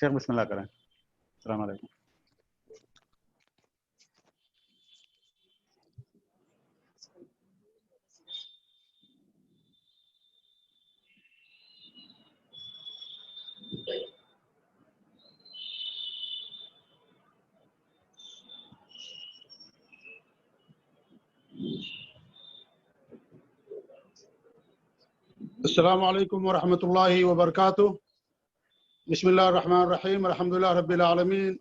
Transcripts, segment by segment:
شیخ بسم اللہ کریں. السلام علیکم. السلام علیکم ورحمۃ اللہ وبرکاتہ. بسم اللہ الرحمن الرحیم. الحمد للہ رب العالمین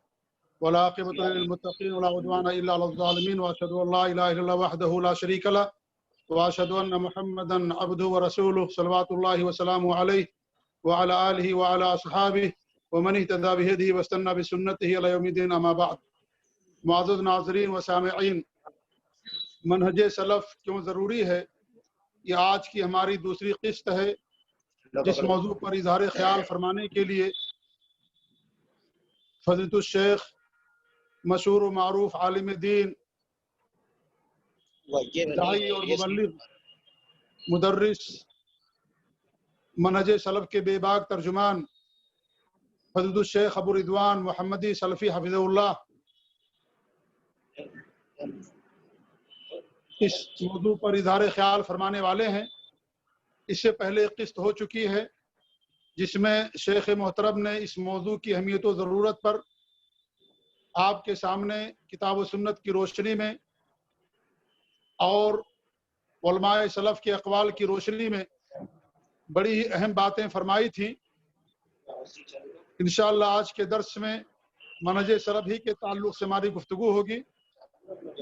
والعاقبۃ للمتقین ولا عدوان الا علی الظالمین واشهد ان لا الہ الا اللہ وحدہ لا شریک له واشهد ان محمدا عبدہ ورسولہ صلوات اللہ وسلامہ علیہ وعلى آلہ وعلى اصحابہ ومن اهتدى بهدیہ واستنى بسنتہ الی یوم الدین. اما بعد. معزز ناظرین و سامعین، منہج سلف کیوں ضروری ہے، یہ آج کی ہماری دوسری قسط ہے، جس موضوع پر اظہار خیال فرمانے کے لیے فضیلت الشیخ مشہور و معروف عالم دین، داعی اور مبلغ، مدرس، منہج سلف کے بے باک ترجمان فضیلت الشیخ ابو رضوان محمدی سلفی حفظہ اللہ اس موضوع پر اظہار خیال فرمانے والے ہیں. اس سے پہلے ایک قسط ہو چکی ہے جس میں شیخ محترم نے اس موضوع کی اہمیت و ضرورت پر آپ کے سامنے کتاب و سنت کی روشنی میں اور علماء سلف کے اقوال کی روشنی میں بڑی ہی اہم باتیں فرمائی تھیں. انشاءاللہ آج کے درس میں منہج سلف ہی کے تعلق سے ہماری گفتگو ہوگی.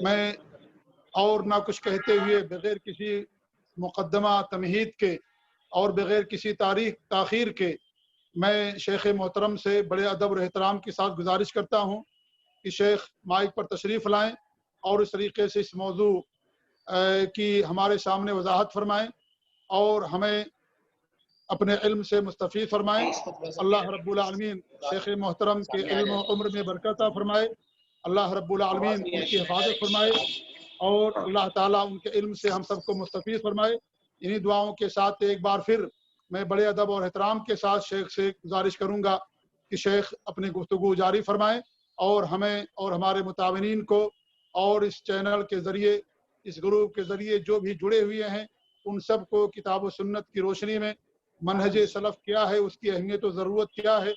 میں اور نہ کچھ کہتے ہوئے بغیر کسی مقدمہ تمہید کے اور بغیر کسی تاخیر کے میں شیخ محترم سے بڑے ادب اور احترام کے ساتھ گزارش کرتا ہوں کہ شیخ مائک پر تشریف لائیں اور اس طریقے سے اس موضوع کی ہمارے سامنے وضاحت فرمائیں اور ہمیں اپنے علم سے مستفید فرمائیں. اللہ رب العالمین شیخ محترم کے علم و عمر میں برکت عطا فرمائے. اللہ رب العالمین ان کی حفاظت فرمائے اور اللہ تعالیٰ ان کے علم سے ہم سب کو مستفید فرمائے. انہی دعاؤں کے ساتھ ایک بار پھر میں بڑے ادب اور احترام کے ساتھ شیخ سے گزارش کروں گا کہ شیخ اپنی گفتگو جاری فرمائیں اور ہمیں اور ہمارے متعاونین کو اور اس چینل کے ذریعے، اس گروپ کے ذریعے جو بھی جڑے ہوئے ہیں ان سب کو کتاب و سنت کی روشنی میں منہج سلف کیا ہے، اس کی اہمیت و ضرورت کیا ہے،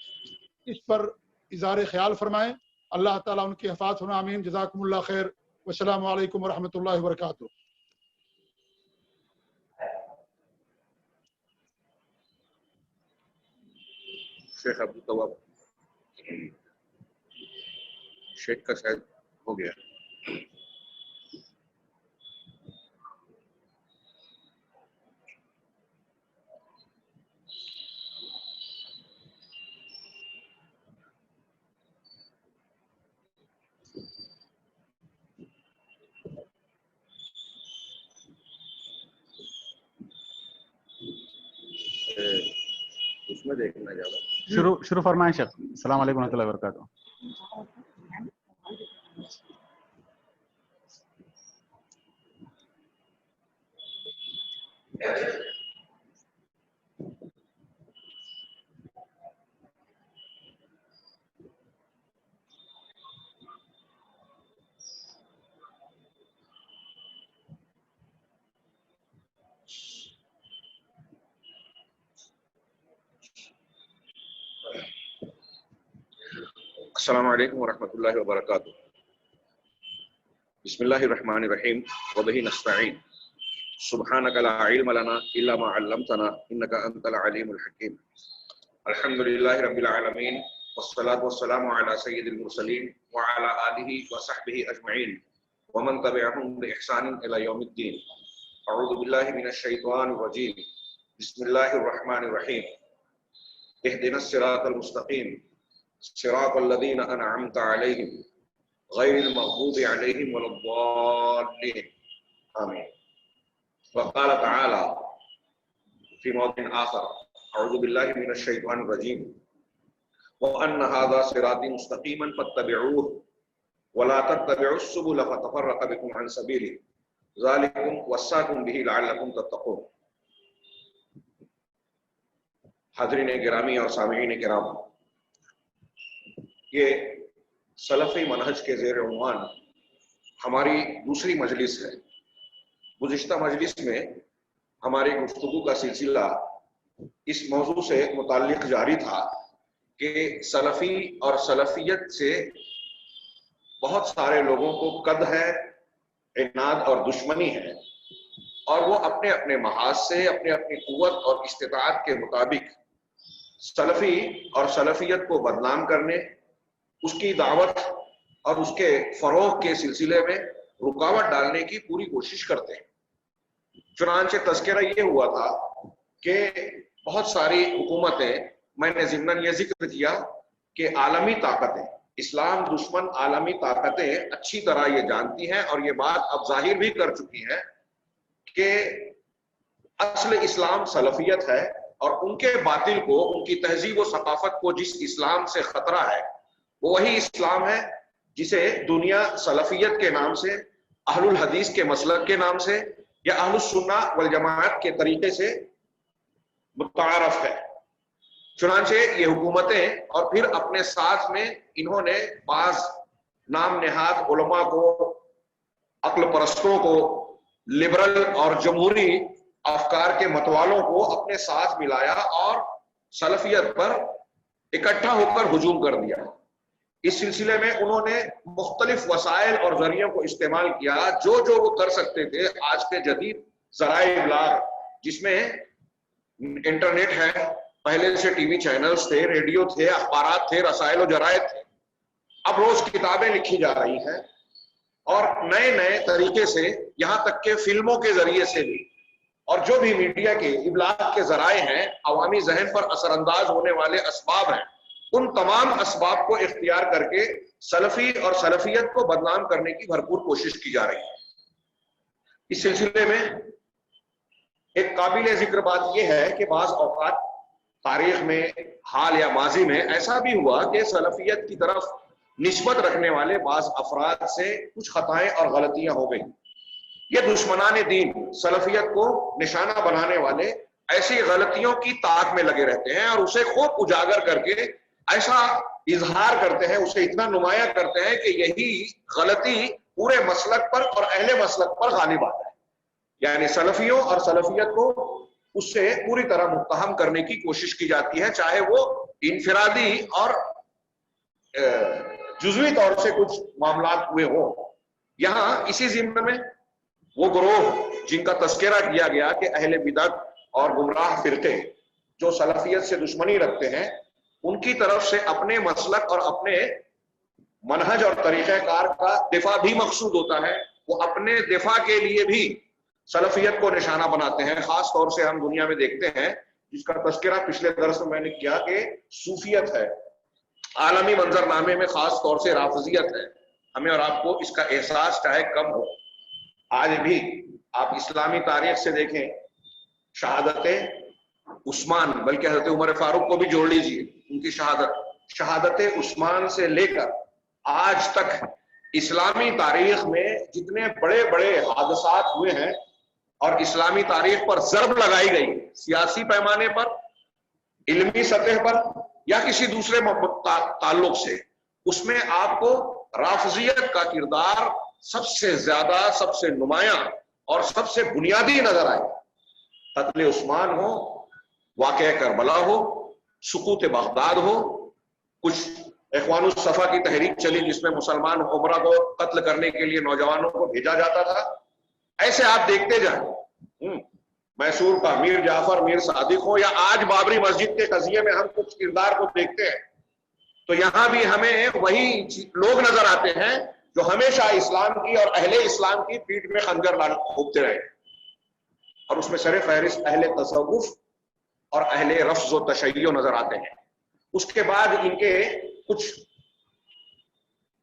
اس پر اظہار خیال فرمائیں. اللہ تعالیٰ ان کی حفاظت فرمائے. آمین. جزاکم اللہ خیر. والسلام علیکم ورحمۃ اللہ وبرکاتہ. شیخ عبد التواب شیخ کا شاید ہو گیا. اس میں دیکھنا زیادہ شروع فرمائیں شیخ. السلام علیکم ورحمۃ اللہ وبرکاتہ. السلام علیکم ورحمۃ اللہ وبرکاتہ. بسم اللہ الرحمن الرحیم وبہ نستعین. سبحانک لا علم لنا الا ما علمتنا انک انت العلیم الحکیم. الحمد للہ رب العالمین والصلاة والسلام علی سید المرسلین وعلی آلہ وصحبہ اجمعین ومن تبعهم بإحسان الی یوم الدین. اعوذ باللہ من الشیطان الرجیم. بسم اللہ الرحمن الرحیم. اهدنا الصراط المستقیم صراط الذين أنعمت عليهم غير المغضوب عليهم ولا الضالين آمين. وقال تعالى في موضع آخر أعوذ بالله من الشيطان الرجيم وأن هذا صراطي مستقيما فاتبعوه ولا تتبعوا السبل فتفرق بكم عن سبيله ذلكم وصاكم به لعلكم تتقون. حاضرین گرامی اور سامعین کرام، یہ سلفی منہج کے زیر عنوان ہماری دوسری مجلس ہے۔ گزشتہ مجلس میں ہماری گفتگو کا سلسلہ اس موضوع سے متعلق جاری تھا کہ سلفی اور سلفیت سے بہت سارے لوگوں کو قد ہے، عناد اور دشمنی ہے، اور وہ اپنے اپنے محاذ سے اپنے اپنی قوت اور استطاعت کے مطابق سلفی اور سلفیت کو بدنام کرنے، اس کی دعوت اور اس کے فروغ کے سلسلے میں رکاوٹ ڈالنے کی پوری کوشش کرتے ہیں۔ چنانچہ تذکرہ یہ ہوا تھا کہ بہت ساری حکومتیں، میں نے ضمناً یہ ذکر کیا کہ عالمی طاقتیں، اسلام دشمن عالمی طاقتیں اچھی طرح یہ جانتی ہیں اور یہ بات اب ظاہر بھی کر چکی ہیں کہ اصل اسلام سلفیت ہے، اور ان کے باطل کو، ان کی تہذیب و ثقافت کو جس اسلام سے خطرہ ہے وہ وہی اسلام ہے جسے دنیا سلفیت کے نام سے، اہل الحدیث کے مسلک کے نام سے یا اہل السنہ والجماعت کے طریقے سے متعارف ہے۔ چنانچہ یہ حکومتیں اور پھر اپنے ساتھ میں انہوں نے بعض نام نہاد علماء کو، عقل پرستوں کو، لبرل اور جمہوری افکار کے متوالوں کو اپنے ساتھ ملایا اور سلفیت پر اکٹھا ہو کر ہجوم کر دیا۔ اس سلسلے میں انہوں نے مختلف وسائل اور ذریعوں کو استعمال کیا جو وہ کر سکتے تھے۔ آج کے جدید ذرائع ابلاغ جس میں انٹرنیٹ ہے، پہلے سے ٹی وی چینلز تھے، ریڈیو تھے، اخبارات تھے، رسائل و جرائد تھے، اب روز کتابیں لکھی جا رہی ہیں اور نئے نئے طریقے سے، یہاں تک کہ فلموں کے ذریعے سے بھی، اور جو بھی میڈیا کے ابلاغ کے ذرائع ہیں، عوامی ذہن پر اثر انداز ہونے والے اسباب ہیں، ان تمام اسباب کو اختیار کر کے سلفی اور سلفیت کو بدنام کرنے کی بھرپور کوشش کی جا رہی ہے۔ اس سلسلے میں ایک قابل ذکر بات یہ ہے کہ بعض اوقات تاریخ میں، حال یا ماضی میں ایسا بھی ہوا کہ سلفیت کی طرف نسبت رکھنے والے بعض افراد سے کچھ خطائیں اور غلطیاں ہو گئیں۔ یہ دشمنان دین، سلفیت کو نشانہ بنانے والے ایسی غلطیوں کی تاک میں لگے رہتے ہیں اور اسے خوب اجاگر کر کے ایسا اظہار کرتے ہیں، اسے اتنا نمایاں کرتے ہیں کہ یہی غلطی پورے مسلک پر اور اہل مسلک پر غالب آتا ہے۔ یعنی سلفیوں اور سلفیت کو اس سے پوری طرح متہم کرنے کی کوشش کی جاتی ہے، چاہے وہ انفرادی اور جزوی طور سے کچھ معاملات ہوئے ہوں۔ یہاں اسی ضمن میں وہ گروہ جن کا تذکرہ کیا گیا کہ اہل بدعت اور گمراہ فرقے جو سلفیت سے دشمنی رکھتے ہیں، ان کی طرف سے اپنے مسلک اور اپنے منہج اور طریقہ کار کا دفاع بھی مقصود ہوتا ہے۔ وہ اپنے دفاع کے لیے بھی سلفیت کو نشانہ بناتے ہیں۔ خاص طور سے ہم دنیا میں دیکھتے ہیں، جس کا تذکرہ پچھلے درس میں نے کیا، کہ صوفیت ہے، عالمی منظر نامے میں خاص طور سے رافضیت ہے۔ ہمیں اور آپ کو اس کا احساس چاہے کم ہو، آج بھی آپ اسلامی تاریخ سے دیکھیں، شہادت عثمان، بلکہ حضرت عمر فاروق کو بھی جوڑ لیجئے، ان کی شہادت عثمان سے لے کر آج تک اسلامی تاریخ میں جتنے بڑے بڑے حادثات ہوئے ہیں اور اسلامی تاریخ پر ضرب لگائی گئی، سیاسی پیمانے پر، علمی سطح پر یا کسی دوسرے تعلق سے، اس میں آپ کو رافضیت کا کردار سب سے زیادہ، سب سے نمایاں اور سب سے بنیادی نظر آئے۔ قتل عثمان ہو، واقعہ کربلا ہو، سقوط بغداد ہو، کچھ اخوان الصفا کی تحریک چلی جس میں مسلمان عمرہ کو قتل کرنے کے لیے نوجوانوں کو بھیجا جاتا تھا، ایسے آپ دیکھتے جائیں۔ میسور کا میر جعفر، میر صادق ہو، یا آج بابری مسجد کے قضیے میں ہم کچھ کردار کو دیکھتے ہیں تو یہاں بھی ہمیں وہی لوگ نظر آتے ہیں جو ہمیشہ اسلام کی اور اہل اسلام کی پیٹھ میں خنجر گھونپتے رہے، اور اس میں سر فہرست اہل تصوف اور اہل رفض و تشیع نظر آتے ہیں۔ اس کے بعد ان کے کچھ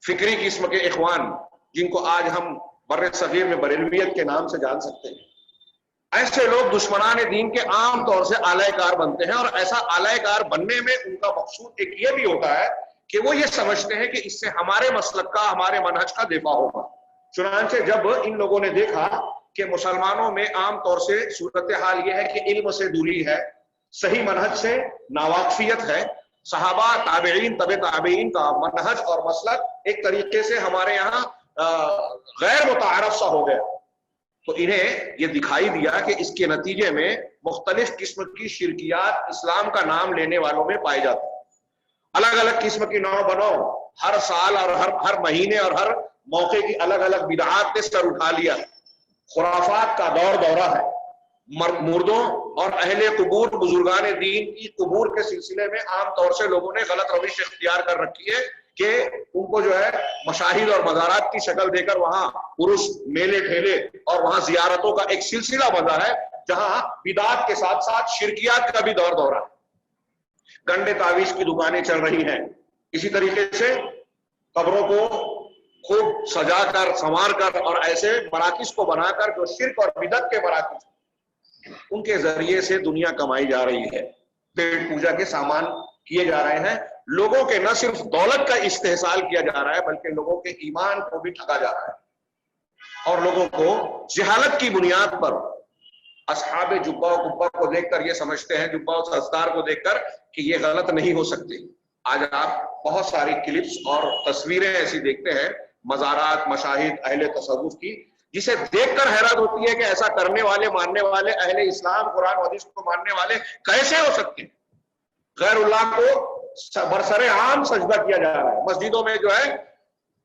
فکری قسم کے اخوان جن کو آج ہم بر صغیر میں بریلویت کے نام سے جان سکتے ہیں، ایسے لوگ دشمنان دین کے عام طور سے اعلی کار بنتے ہیں، اور ایسا اعلی کار بننے میں ان کا مقصود ایک یہ بھی ہوتا ہے کہ وہ یہ سمجھتے ہیں کہ اس سے ہمارے مسلک کا، ہمارے منہج کا دفاع ہوگا۔ چنانچہ جب ان لوگوں نے دیکھا کہ مسلمانوں میں عام طور سے صورتحال یہ ہے کہ علم سے دوری ہے، صحیح منہج سے ناواقفیت ہے، صحابہ تابعین تبع تابعین کا منہج اور مسلک ایک طریقے سے ہمارے یہاں غیر متعارف سا ہو گیا، تو انہیں یہ دکھائی دیا کہ اس کے نتیجے میں مختلف قسم کی شرکیات اسلام کا نام لینے والوں میں پائی جاتی ہیں، الگ الگ قسم کی نو بنو، ہر سال اور ہر مہینے اور ہر موقع کی الگ الگ بدعات نے سر اٹھا لیا، خرافات کا دور دورہ ہے، مردوں اور اہل قبور بزرگان دین کی قبور کے سلسلے میں عام طور سے لوگوں نے غلط روش اختیار کر رکھی ہے کہ ان کو جو ہے مشاہد اور مزارات کی شکل دے کر وہاں عرس میلے ٹھیلے اور وہاں زیارتوں کا ایک سلسلہ بنا ہے جہاں بدعات کے ساتھ ساتھ شرکیات کا بھی دور دورہ ہے، گنڈے تعویذ کی دکانیں چل رہی ہیں، اسی طریقے سے قبروں کو خوب سجا کر سنوار کر اور ایسے مراکز کو بنا کر جو شرک اور بدعت کے مراکز ان کے ذریعے سے دنیا کمائی جا رہی ہے، پیٹ پوجا کے سامان کیے جا رہے ہیں، لوگوں کے نہ صرف دولت کا استحصال کیا جا رہا ہے بلکہ لوگوں کے ایمان کو بھی ٹھگا جا رہا ہے، اور لوگوں کو جہالت کی بنیاد پر اصحاب جبہ و قبہ کو دیکھ کر یہ سمجھتے ہیں، جبہ و سرسدار کو دیکھ کر کہ یہ غلط نہیں ہو سکتے۔ آج آپ بہت ساری کلپس اور تصویریں ایسی دیکھتے ہیں مزارات مشاہد اہل تصوف کی، جسے دیکھ کر حیرت ہوتی ہے کہ ایسا کرنے والے ماننے والے اہل اسلام قرآن و حدیث کو ماننے والے کیسے ہو سکتے ہیں؟ غیر اللہ کو برسر عام سجدہ کیا جا رہا ہے، مسجدوں میں جو ہے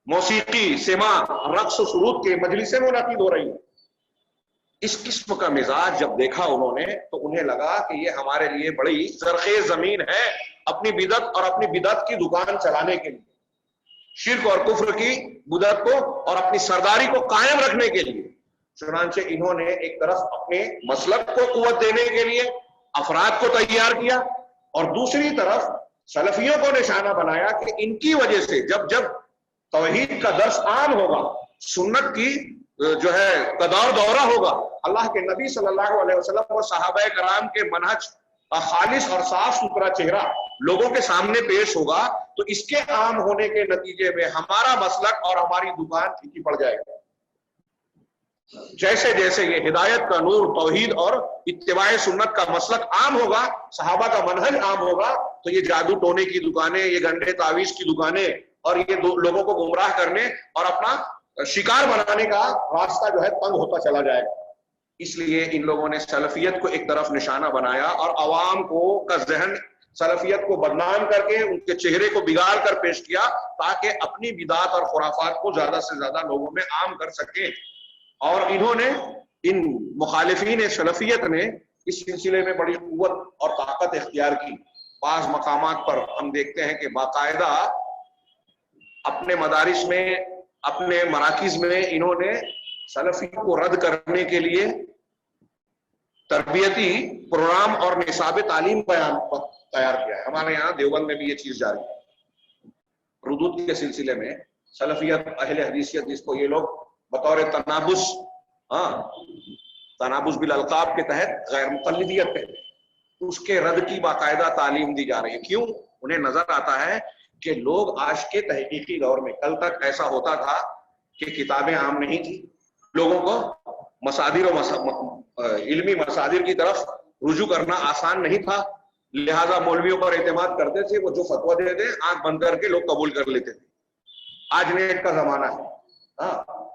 موسیقی سما رقص و سرود کے مجلسیں منعقد ہو رہی ہیں۔ اس قسم کا مزاج جب دیکھا انہوں نے تو انہیں لگا کہ یہ ہمارے لیے بڑی زرخیز زمین ہے اپنی بدعت اور اپنی بدعت کی دکان چلانے کے لیے، شرک اور کفر کی بدعت کو اور اپنی سرداری کو قائم رکھنے کے لیے۔ چنانچہ انہوں نے ایک طرف اپنے مسلک کو قوت دینے کے لیے افراد کو تیار کیا اور دوسری طرف سلفیوں کو نشانہ بنایا کہ ان کی وجہ سے جب توحید کا درس عام ہوگا، سنت کی جو ہے دور دورہ ہوگا، اللہ کے نبی صلی اللہ علیہ وسلم اور صحابہ کرام کے منہج خالص اور صاف ستھرا چہرہ لوگوں کے سامنے پیش ہوگا، تو اس کے عام ہونے کے نتیجے میں ہمارا مسلک اور ہماری دکان پھیکی پڑ جائے گا۔ جیسے جیسے یہ ہدایت کا نور توحید اور اتباع سنت کا مسلک عام ہوگا، صحابہ کا منہج عام ہوگا، تو یہ جادو ٹونے کی دکانیں، یہ گنڈے تعویذ کی دکانیں اور یہ لوگوں کو گمراہ کرنے اور اپنا شکار بنانے کا راستہ جو ہے تنگ ہوتا چلا جائے گا۔ اس لیے ان لوگوں نے سلفیت کو ایک طرف نشانہ بنایا اور عوام کا ذہن سلفیت کو بدنام کر کے ان کے چہرے کو بگاڑ کر پیش کیا تاکہ اپنی بدعات اور خرافات کو زیادہ سے زیادہ لوگوں میں عام کر سکیں۔ اور انہوں نے ان مخالفین سلفیت نے اس سلسلے میں بڑی قوت اور طاقت اختیار کی۔ بعض مقامات پر ہم دیکھتے ہیں کہ باقاعدہ اپنے مدارس میں اپنے مراکز میں انہوں نے سلفیوں کو رد کرنے کے لیے تربیتی پروگرام اور نصاب تعلیم تیار کیا ہے۔ ہمارے یہاں دیوبند میں بھی یہ چیز جاری ہے، ردود کے سلسلے میں سلفیت اہل حدیثیت جس کو یہ لوگ بطور تنابز بالالقاب کے تحت غیر مقلدیت کہتے ہیں، اس کے رد کی باقاعدہ تعلیم دی جا رہی ہے۔ کیوں؟ انہیں نظر آتا ہے کہ لوگ آج کے تحقیقی دور میں، کل تک ایسا ہوتا تھا کہ کتابیں عام نہیں تھی، لوگوں کو مصادر و علمی مصادر کی طرف رجوع کرنا آسان نہیں تھا، لہذا مولویوں پر اعتماد کرتے تھے، وہ جو فتویٰ دے دیں آنکھ بند کر کے لوگ قبول کر لیتے تھے۔ آج نیٹ کا زمانہ ہے،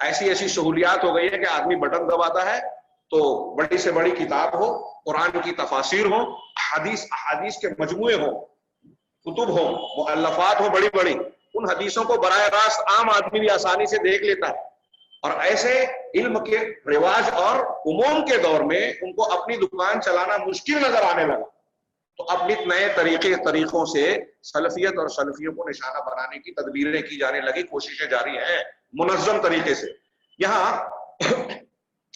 ایسی سہولیات ہو گئی ہے کہ آدمی بٹن دباتا ہے تو بڑی سے بڑی کتاب ہو، قرآن کی تفاسیر ہو، احادیث کے مجموعے ہو، کتب ہو، مؤلفات ہو بڑی بڑی، ان حدیثوں کو براہ راست عام آدمی بھی آسانی سے دیکھ لیتا ہے۔ اور ایسے علم کے رواج اور عموم کے دور میں ان کو اپنی دکان چلانا مشکل نظر آنے لگا، تو اب نئے طریقوں سے سلفیت اور سلفیوں کو نشانہ بنانے کی تدبیریں کی جانے لگی، کوششیں جاری ہیں منظم طریقے سے۔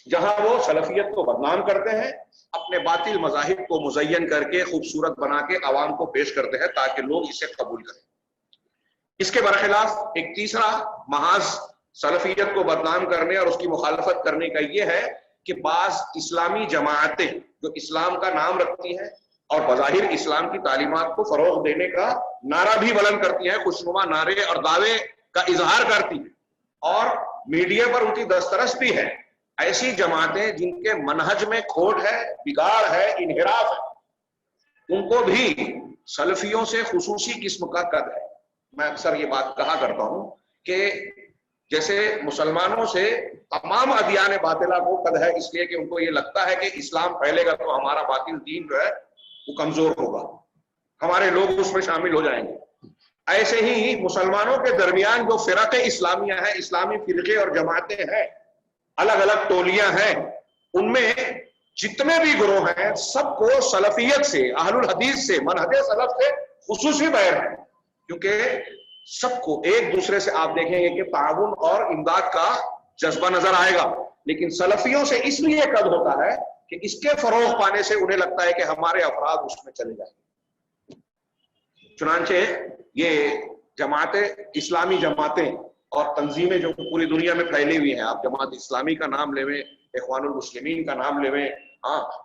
جہاں وہ سلفیت کو بدنام کرتے ہیں، اپنے باطل مذاہب کو مزین کر کے خوبصورت بنا کے عوام کو پیش کرتے ہیں تاکہ لوگ اسے قبول کریں۔ اس کے برخلاف ایک تیسرا محاذ سلفیت کو بدنام کرنے اور اس کی مخالفت کرنے کا یہ ہے کہ بعض اسلامی جماعتیں جو اسلام کا نام رکھتی ہیں اور بظاہر اسلام کی تعلیمات کو فروغ دینے کا نعرہ بھی بلند کرتی ہیں، خوشنما نعرے اور دعوے کا اظہار کرتی ہیں، اور میڈیا پر ان کی دسترس بھی ہے، ایسی جماعتیں جن کے منہج میں کھوٹ ہے، بگاڑ ہے، انحراف ہے، ان کو بھی سلفیوں سے خصوصی قسم کا قد ہے. میں اکثر یہ بات کہا کرتا ہوں کہ جیسے مسلمانوں سے تمام ادیان باطلہ کو قد ہے، اس لیے کہ ان کو یہ لگتا ہے کہ اسلام پھیلے گا تو ہمارا باطل دین جو ہے وہ کمزور ہوگا، ہمارے لوگ اس میں شامل ہو جائیں گے. ایسے ہی مسلمانوں کے درمیان جو فرق اسلامیہ ہیں، اسلامی فرقے اور جماعتیں ہیں، الگ الگ ٹولیاں ہیں، ان میں جتنے بھی گروہ ہیں سب کو سلفیت سے، اہل الحدیث سے، منہج سلف سے خصوصی بیر ہے، کیونکہ سب کو ایک دوسرے سے آپ دیکھیں گے کہ تعاون اور امداد کا جذبہ نظر آئے گا. لیکن سلفیوں سے اس لیے قد ہوتا ہے کہ اس کے فروغ پانے سے انہیں لگتا ہے کہ ہمارے افراد اس میں چلے جائیں گے. چنانچہ یہ جماعتیں، اسلامی جماعتیں اور تنظیمیں جو پوری دنیا میں پھیلی ہوئی ہیں، آپ جماعت اسلامی کا نام لیں، اخوان المسلمین کا نام لیں،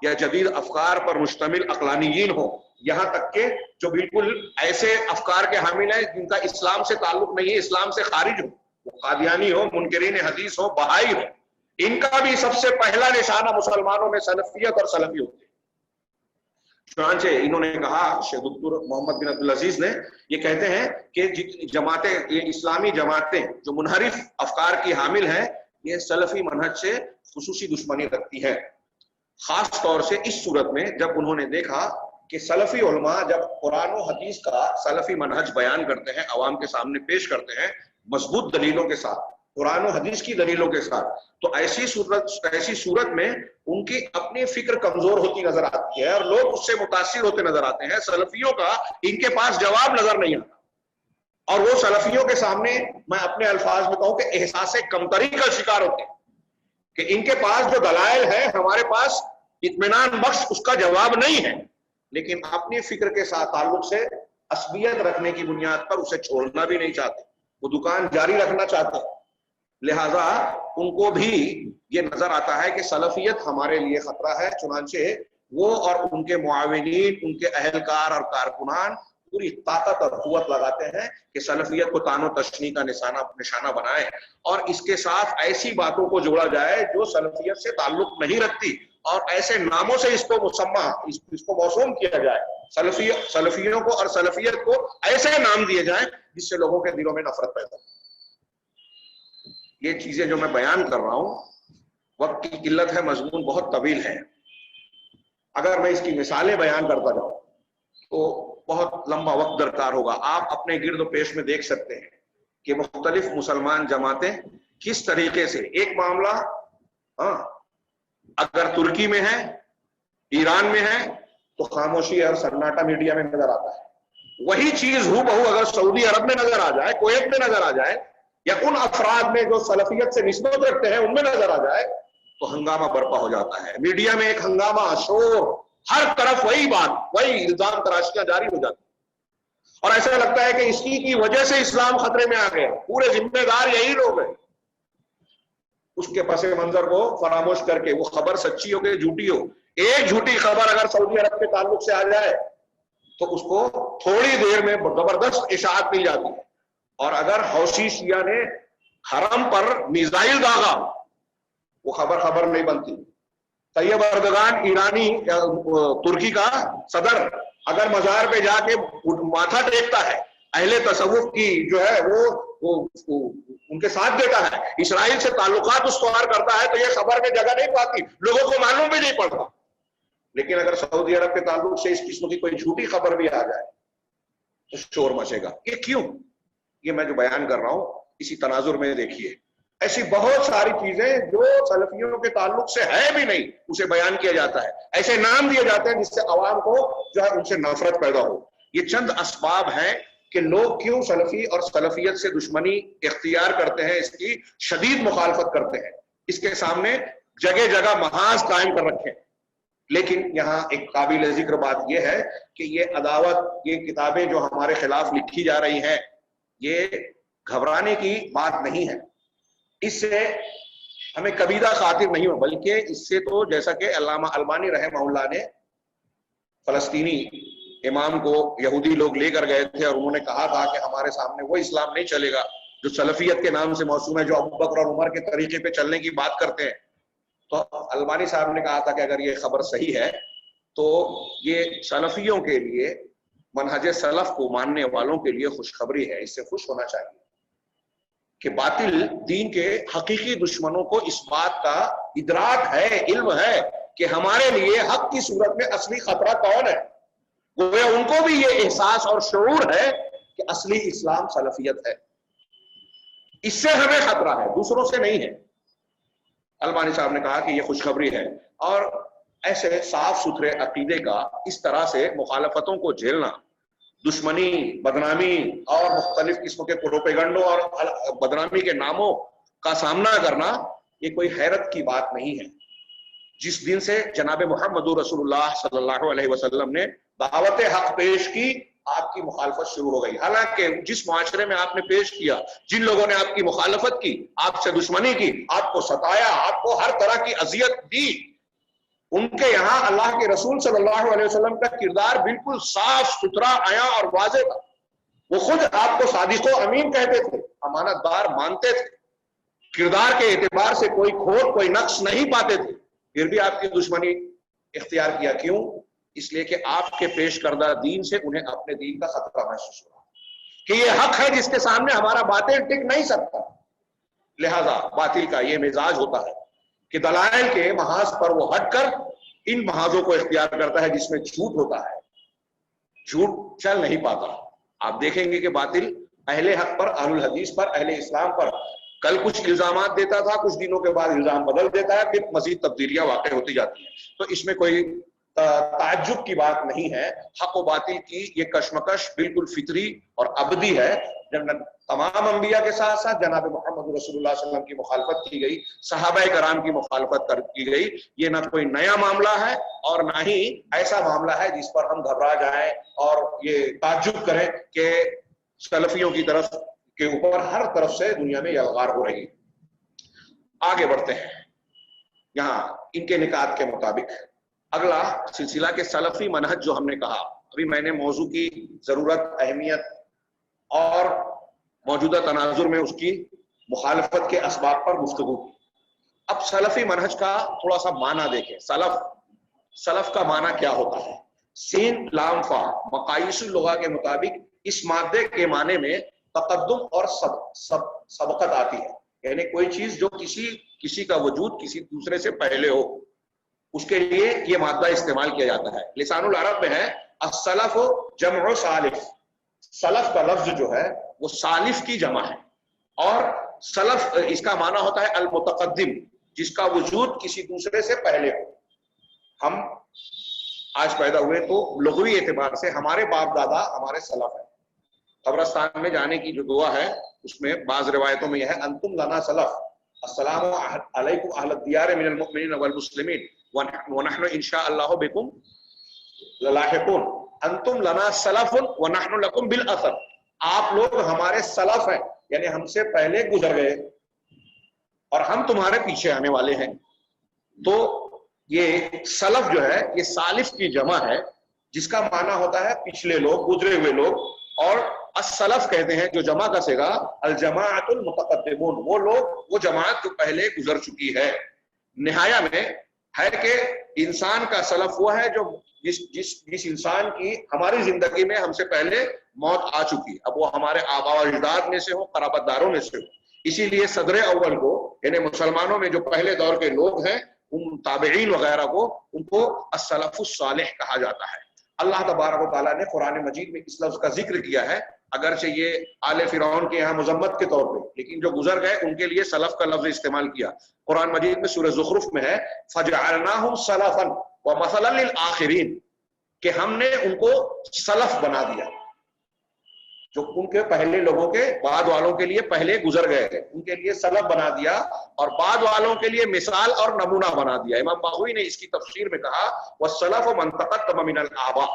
یا جدید افکار پر مشتمل عقلانیین ہو، یہاں تک کہ جو بالکل ایسے افکار کے حامل ہیں جن کا اسلام سے تعلق نہیں ہے، اسلام سے خارج ہو، وہ قادیانی ہو، منکرین حدیث ہو، بہائی ہو، ان کا بھی سب سے پہلا نشانہ مسلمانوں میں سلفیت اور سلفی ہوتی ہے. چنانچہ انہوں نے کہا، شیخ دکتور محمد بن عبدالعزیز نے یہ کہتے ہیں کہ جماعتیں، یہ اسلامی جماعتیں جو منحرف افکار کی حامل ہیں، یہ سلفی منہج سے خصوصی دشمنی رکھتی ہے، خاص طور سے اس صورت میں جب انہوں نے دیکھا کہ سلفی علماء جب قرآن و حدیث کا سلفی منہج بیان کرتے ہیں، عوام کے سامنے پیش کرتے ہیں مضبوط دلیلوں کے ساتھ، قرآن و حدیث کی دلیلوں کے ساتھ، تو ایسی صورت میں ان کی اپنی فکر کمزور ہوتی نظر آتی ہے اور لوگ اس سے متاثر ہوتے نظر آتے ہیں. سلفیوں کا ان کے پاس جواب نظر نہیں آتا، اور وہ سلفیوں کے سامنے، میں اپنے الفاظ میں کہوں کہ احساس کمتری کا شکار ہوتے ہیں کہ ان کے پاس جو دلائل ہے ہمارے پاس اطمینان بخش اس کا جواب نہیں ہے، لیکن اپنی فکر کے ساتھ تعلق سے عصبیت رکھنے کی بنیاد پر اسے چھوڑنا بھی نہیں چاہتے، وہ دکان جاری رکھنا چاہتے ہیں. لہذا ان کو بھی یہ نظر آتا ہے کہ سلفیت ہمارے لیے خطرہ ہے. چنانچہ وہ اور ان کے معاونین، ان کے اہلکار اور کارکنان پوری طاقت اور قوت لگاتے ہیں کہ سلفیت کو تان و تشنیع کا نشانہ بنائیں، اور اس کے ساتھ ایسی باتوں کو جوڑا جائے جو سلفیت سے تعلق نہیں رکھتی، اور ایسے ناموں سے اس کو موسوم کیا جائے. سلفیوں کو اور سلفیت کو ایسے نام دیے جائیں جس سے لوگوں کے دلوں میں نفرت پیدا ہو. یہ چیزیں جو میں بیان کر رہا ہوں، وقت کی قلت ہے، مضمون بہت طویل ہے، اگر میں اس کی مثالیں بیان کرتا جاؤں تو بہت لمبا وقت درکار ہوگا. آپ اپنے گرد و پیش میں دیکھ سکتے ہیں کہ مختلف مسلمان جماعتیں کس طریقے سے، ایک معاملہ اگر ترکی میں ہے، ایران میں ہے، تو خاموشی اور سناٹا میڈیا میں نظر آتا ہے. وہی چیز ہو بہو اگر سعودی عرب میں نظر آ جائے، کویت میں نظر آ جائے، یا ان افراد میں جو سلفیت سے نسبت رکھتے ہیں ان میں نظر آ جائے، تو ہنگامہ برپا ہو جاتا ہے. میڈیا میں ایک ہنگامہ، شور، ہر طرف وہی بات، وہی الزام تراشیاں جاری ہو جاتی، اور ایسا لگتا ہے کہ اسی کی وجہ سے اسلام خطرے میں آ گیا، پورے ذمہ دار یہی لوگ ہیں. اس کے پس منظر کو فراموش کر کے، وہ خبر سچی ہو کہ جھوٹی ہو، ایک جھوٹی خبر اگر سعودی عرب کے تعلق سے آ جائے تو اس کو تھوڑی دیر میں زبردست اشاعت مل جاتی ہے. اور اگر حوثی شیعہ نے حرم پر میزائل داغا، وہ خبر نہیں بنتی. طیب اردگان، ایرانی ترکی کا صدر، اگر مزار پہ جا کے ماتھا ٹیکتا ہے، اہل تصوف کی جو ہے وہ ان کے ساتھ دیتا ہے، اسرائیل سے تعلقات استوار کرتا ہے، تو یہ خبر میں جگہ نہیں پاتی، لوگوں کو معلوم بھی نہیں پڑتا. لیکن اگر سعودی عرب کے تعلق سے اس قسم کی کوئی جھوٹی خبر بھی آ جائے تو شور مچے گا. یہ کیوں؟ یہ میں جو بیان کر رہا ہوں اسی تناظر میں دیکھیے، ایسی بہت ساری چیزیں جو سلفیوں کے تعلق سے ہے بھی نہیں، اسے بیان کیا جاتا ہے، ایسے نام دیے جاتے ہیں جس سے عوام کو جو ہے ان سے نفرت پیدا ہو. یہ چند اسباب ہیں کہ لوگ کیوں سلفی اور سلفیت سے دشمنی اختیار کرتے ہیں، اس کی شدید مخالفت کرتے ہیں، اس کے سامنے جگہ جگہ محاذ قائم کر رکھے. لیکن یہاں ایک قابل ذکر بات یہ ہے کہ یہ عداوت، یہ کتابیں جو ہمارے خلاف لکھی جا رہی ہیں، یہ گھبرانے کی بات نہیں ہے، اس سے ہمیں کبیدہ خاطر نہیں ہو، بلکہ اس سے تو جیسا کہ علامہ البانی رحمہ اللہ نے فلسطینی امام کو یہودی لوگ لے کر گئے تھے اور انہوں نے کہا تھا کہ ہمارے سامنے وہ اسلام نہیں چلے گا جو سلفیت کے نام سے موسوم ہے، جو ابو بکر اور عمر کے طریقے پہ چلنے کی بات کرتے ہیں. تو البانی صاحب نے کہا تھا کہ اگر یہ خبر صحیح ہے تو یہ سلفیوں کے لیے منہج سلف کو ماننے والوں کے لیے خوشخبری ہے، اس سے خوش ہونا چاہیے کہ باطل دین کے حقیقی دشمنوں کو اس بات کا ادراک ہے، علم ہے کہ ہمارے لیے حق کی صورت میں اصلی خطرہ کون ہے. گویا ان کو بھی یہ احساس اور شعور ہے کہ اصلی اسلام سلفیت ہے، اس سے ہمیں خطرہ ہے، دوسروں سے نہیں ہے. البانی صاحب نے کہا کہ یہ خوشخبری ہے. اور ایسے صاف ستھرے عقیدے کا اس طرح سے مخالفتوں کو جھیلنا، دشمنی، بدنامی اور مختلف قسم کے پروپیگنڈوں اور بدنامی کے ناموں کا سامنا کرنا، یہ کوئی حیرت کی بات نہیں ہے. جس دن سے جناب محمد رسول اللہ صلی اللہ علیہ وسلم نے دعوت حق پیش کی، آپ کی مخالفت شروع ہو گئی. حالانکہ جس معاشرے میں آپ نے پیش کیا، جن لوگوں نے آپ کی مخالفت کی، آپ سے دشمنی کی، آپ کو ستایا، آپ کو ہر طرح کی اذیت دی، ان کے یہاں اللہ کے رسول صلی اللہ علیہ وسلم کا کردار بالکل صاف ستھرا، عیاں اور واضح تھا. وہ خود آپ کو صادق و امین کہتے تھے، امانت دار مانتے تھے، کردار کے اعتبار سے کوئی کھوٹ، کوئی نقص نہیں پاتے تھے. پھر بھی آپ کی دشمنی اختیار کیا. کیوں؟ اس لیے کہ آپ کے پیش کردہ دین سے انہیں اپنے دین کا خطرہ محسوس ہوا کہ یہ حق ہے جس کے سامنے ہمارا باطل ٹک نہیں سکتا. لہذا باطل کا یہ مزاج ہوتا ہے کہ دلائل کے محاذ پر وہ ہٹ کر ان محاذوں کو اختیار کرتا ہے جس میں جھوٹ ہوتا ہے. جھوٹ چل نہیں پاتا. آپ دیکھیں گے کہ باطل اہل حق پر، اہل الحدیث پر، اہل اسلام پر کل کچھ الزامات دیتا تھا، کچھ دنوں کے بعد الزام بدل دیتا ہے، پھر مزید تبدیلیاں واقع ہوتی جاتی ہیں. تو اس میں کوئی تعجب کی بات نہیں ہے. حق و باطل کی یہ کشمکش بالکل فطری اور ابدی ہے. تمام انبیاء کے ساتھ ساتھ جناب محمد رسول اللہ صلی اللہ علیہ وسلم کی مخالفت کی گئی، صحابہ کرام کی مخالفت کی گئی. یہ نہ کوئی نیا معاملہ ہے اور نہ ہی ایسا معاملہ ہے جس پر ہم گھبرا جائیں اور یہ تعجب کریں کہ سلفیوں کی طرف کے اوپر ہر طرف سے دنیا میں یلغار ہو رہی ہے. آگے بڑھتے ہیں. یہاں ان کے نکات کے مطابق اگلا سلسلہ کے سلفی منہج جو ہم نے کہا، ابھی میں نے موضوع کی ضرورت، اہمیت اور موجودہ تناظر میں اس کی مخالفت کے اسباب پر گفتگو کی. اب سلفی منہج کا تھوڑا سا معنی دیکھیں. سلف کا معنی کیا ہوتا ہے؟ سین لام فا مقایس اللغہ کے مطابق اس مادے کے معنی میں تقدم اور سبقت آتی ہے. یعنی کوئی چیز جو کسی کا وجود کسی دوسرے سے پہلے ہو، اس کے لیے یہ مادہ استعمال کیا جاتا ہے. لسان العرب میں ہے السلف جمع سالف. سلف کا لفظ جو ہے وہ سالف کی جمع ہے، اور سلف اس کا معنی ہوتا ہے المتقدم، جس کا وجود کسی دوسرے سے پہلے ہو. ہم آج پیدا ہوئے تو لغوی اعتبار سے ہمارے باپ دادا ہمارے سلف ہیں. قبرستان میں جانے کی جو دعا ہے اس میں بعض روایتوں میں یہ ہے انتم لنا سلف، السلام علیکم اہل الدیار من المؤمنین والمسلمین ونحن انشاء اللہ بكم للاحقون. انتم لنا سلف ونحن لکم بالاثر. آپ لوگ ہمارے سلف ہیں، یعنی ہم سے پہلے گزر گئے اور ہم تمہارے پیچھے آنے والے ہیں. تو یہ سلف جو ہے یہ سالف کی جمع ہے، جس کا معنی ہوتا ہے پچھلے لوگ، گزرے ہوئے لوگ. اور السلف کہتے ہیں جو جمع کا صیغہ الجماعت المتقدمون، وہ لوگ، وہ جماعت جو پہلے گزر چکی ہے. نہایا میں ہے کہ انسان کا سلف وہ ہے جو جس انسان کی ہماری زندگی میں ہم سے پہلے موت آ چکی. اب وہ ہمارے آبا و اجداد میں سے ہو، قرابت داروں میں سے ہو. اسی لیے صدر اول کو، یعنی مسلمانوں میں جو پہلے دور کے لوگ ہیں، ان تابعین وغیرہ کو، ان کو السلف الصالح کہا جاتا ہے. اللہ تبارک و تعالیٰ نے قرآن مجید میں اس لفظ کا ذکر کیا ہے، اگرچہ یہ آل فرعون کے یہاں مذمت کے طور پہ، لیکن جو گزر گئے ان کے لیے سلف کا لفظ استعمال کیا. قرآن مجید میں سورہ زخرف میں ہے فَجَعَلْنَاهُمْ سَلَفًا وَمَثَلًا لِلْآخِرِينَ، کہ ہم نے ان کو سلف بنا دیا، جو ان کے پہلے لوگوں کے بعد والوں کے لیے پہلے گزر گئے ہیں، ان کے لیے سلف بنا دیا اور بعد والوں کے لیے مثال اور نمونہ بنا دیا. امام باغوی نے اس کی تفسیر میں کہا وَالسَّلَفُ مَنْ تَقَدَّمَ مِنَ الْآبَاءِ،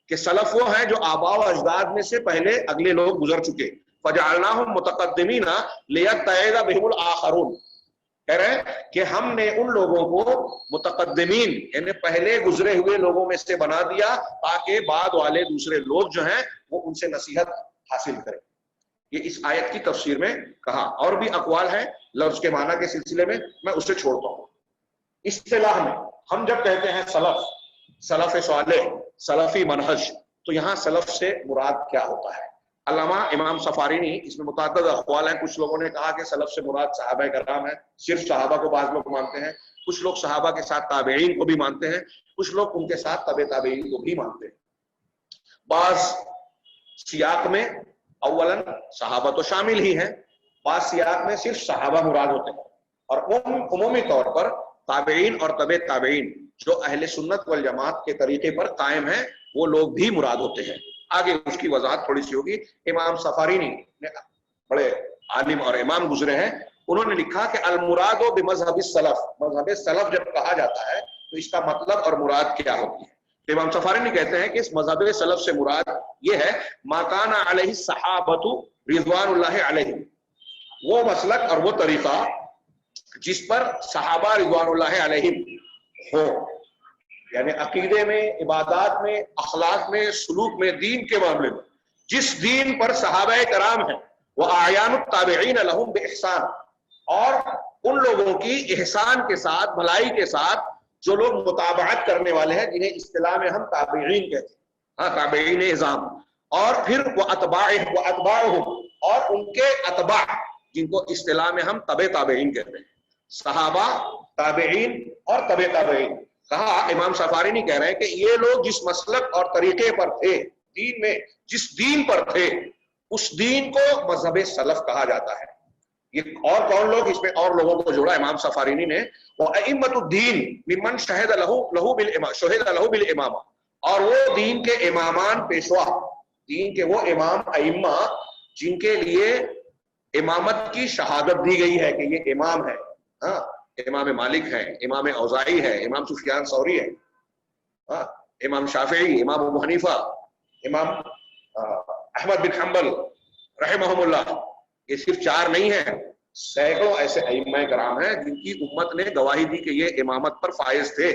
کہ سلف وہ ہیں جو آبا و اجداد میں سے پہلے اگلے لوگ گزر چکے. فَجَعَلْنَاهُمْ مُتَقَدِّمِينَ لِيَتَّخِذَ بِهِمُ الْآخَرُونَ، کہہ رہے ہیں کہ ہم نے ان لوگوں کو متقدمین یعنی پہلے گزرے ہوئے لوگوں میں سے بنا دیا تاکہ بعد والے دوسرے لوگ جو ہیں وہ ان سے نصیحت حاصل کریں. یہ اس آیت کی تفسیر میں کہا. اور بھی اقوال ہیں لفظ کے معنی کے سلسلے میں، میں اسے چھوڑتا ہوں. اصطلاح میں ہم جب کہتے ہیں سلف، سلف صالح، سلفی منہج، تو یہاں سلف سے مراد کیا ہوتا ہے؟ علامہ امام سفارینی اس میں متعدد اقوال ہیں. کچھ لوگوں نے کہا کہ سلف سے مراد صحابہ کرام ہے، صرف صحابہ کو بعض لوگ مانتے ہیں. کچھ لوگ صحابہ کے ساتھ تابعین کو بھی مانتے ہیں، کچھ لوگ ان کے ساتھ تبع تابعین کو بھی مانتے ہیں. بعض سیاق میں اولاً صحابہ تو شامل ہی ہیں، بعض سیاق میں صرف صحابہ مراد ہوتے ہیں، اور عمومی طور پر تابعین اور تبع تابعین جو اہل سنت والجماعت کے طریقے پر قائم ہیں وہ لوگ بھی مراد ہوتے ہیں. آگے اس کی وضاحت تھوڑی سی ہوگی. امام سفارینی نے بڑے عالم اور امام گزرے ہیں، انہوں نے لکھا کہ المراد بمذہب السلف، مذہب سلف جب کہا جاتا ہے تو اس کا مطلب اور مراد کیا ہوتی ہے. تو امام سفارینی کہتے ہیں کہ اس مذہب سلف سے مراد یہ ہے ما کان علیہ الصحابۃ رضوان اللہ علیہم، وہ مسلک اور وہ طریقہ جس پر صحابہ رضوان اللہ علیہم ہو، یعنی عقیدے میں، عبادات میں، اخلاق میں، سلوک میں، دین کے معاملے میں جس دین پر صحابہ کرام ہیں، وہ اعیان التابعین لہم باحسان، اور ان لوگوں کی احسان کے ساتھ، بھلائی کے ساتھ جو لوگ متابعت کرنے والے ہیں، جنہیں اصطلاح میں ہم تابعین کہتے ہیں، ہاں تابعین اعظام. اور پھر وہ اتباعہم، اور ان کے اتباع جن کو اصطلاح میں ہم تبع تابعین کہتے ہیں. صحابہ، تابعین اور تبع تابعین. کہا امام سفارینی کہہ رہے ہیں کہ یہ لوگ جس مسلک اور طریقے پر تھے دین میں، جس دین پر تھے، اس دین کو مذہب سلف کہا جاتا ہے. یہ اور کون لوگ، اس میں اور لوگوں کو جوڑا امام سفارینی نے. وَأَئِمَّةُ الدِّينِ مِمَّنْ شَهِدَ لَهُ بِالْإِمَامَةِ، اور وہ دین کے امامان، پیشوا، دین کے وہ امام ائمہ جن کے لیے امامت کی شہادت دی گئی ہے کہ یہ امام ہے. ہاں، امام مالک ہے، امام اوزاعی ہے، امام سفیان ثوری ہے، امام شافعی، امام ابو حنیفہ، امام احمد بن حنبل رحمہم اللہ. یہ صرف چار نہیں ہیں، سینکڑوں ایسے ائمہ کرام ہیں جن کی امت نے گواہی دی کہ یہ امامت پر فائز تھے.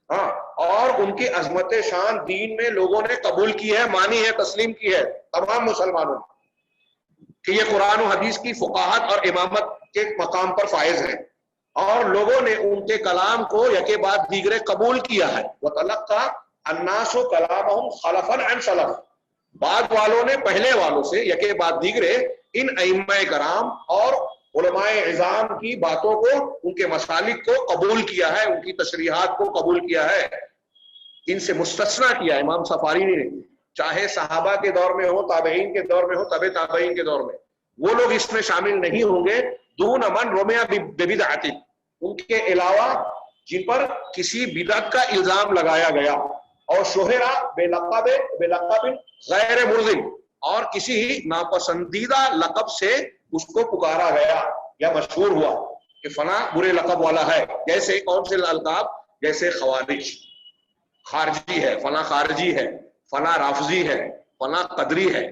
ہاں، اور ان کی عظمت شان دین میں لوگوں نے قبول کی ہے، مانی ہے، تسلیم کی ہے، تمام مسلمانوں کہ یہ قرآن و حدیث کی فقاہت اور امامت کے مقام پر فائز ہیں، اور لوگوں نے ان کے کلام کو یکے بعد دیگرے قبول کیا ہے. وَتَلَقَّى النَّاسُ كَلَامَهُمْ خَلَفًا عَنْ سَلَفٍ، بعد والوں نے پہلے والوں سے یکے بعد دیگرے ان ائمہ کرام اور علماء عظام کی باتوں کو، ان کے مسالک کو قبول کیا ہے، ان کی تشریحات کو قبول کیا ہے. ان سے مستثنیٰ کیا امام سفارینی نے، چاہے صحابہ کے دور میں ہو، تابعین کے دور میں ہو، تبع تابعین کے دور میں، وہ لوگ اس میں شامل نہیں ہوں گے. دون من رمي ببدعۃ، ان کے علاوہ جن پر کسی بدعت کا الزام لگایا گیا، اور شہرا بلقب غیر مرضٍ، اور کسی ناپسندیدہ لقب سے اس کو پکارا گیا یا مشہور ہوا کہ فلاں برے لقب والا ہے. جیسے کون سے القاب؟ جیسے خوارج، خارجی ہے، فلاں خارجی ہے، فلاں رافضی ہے، فلاں قدری ہے.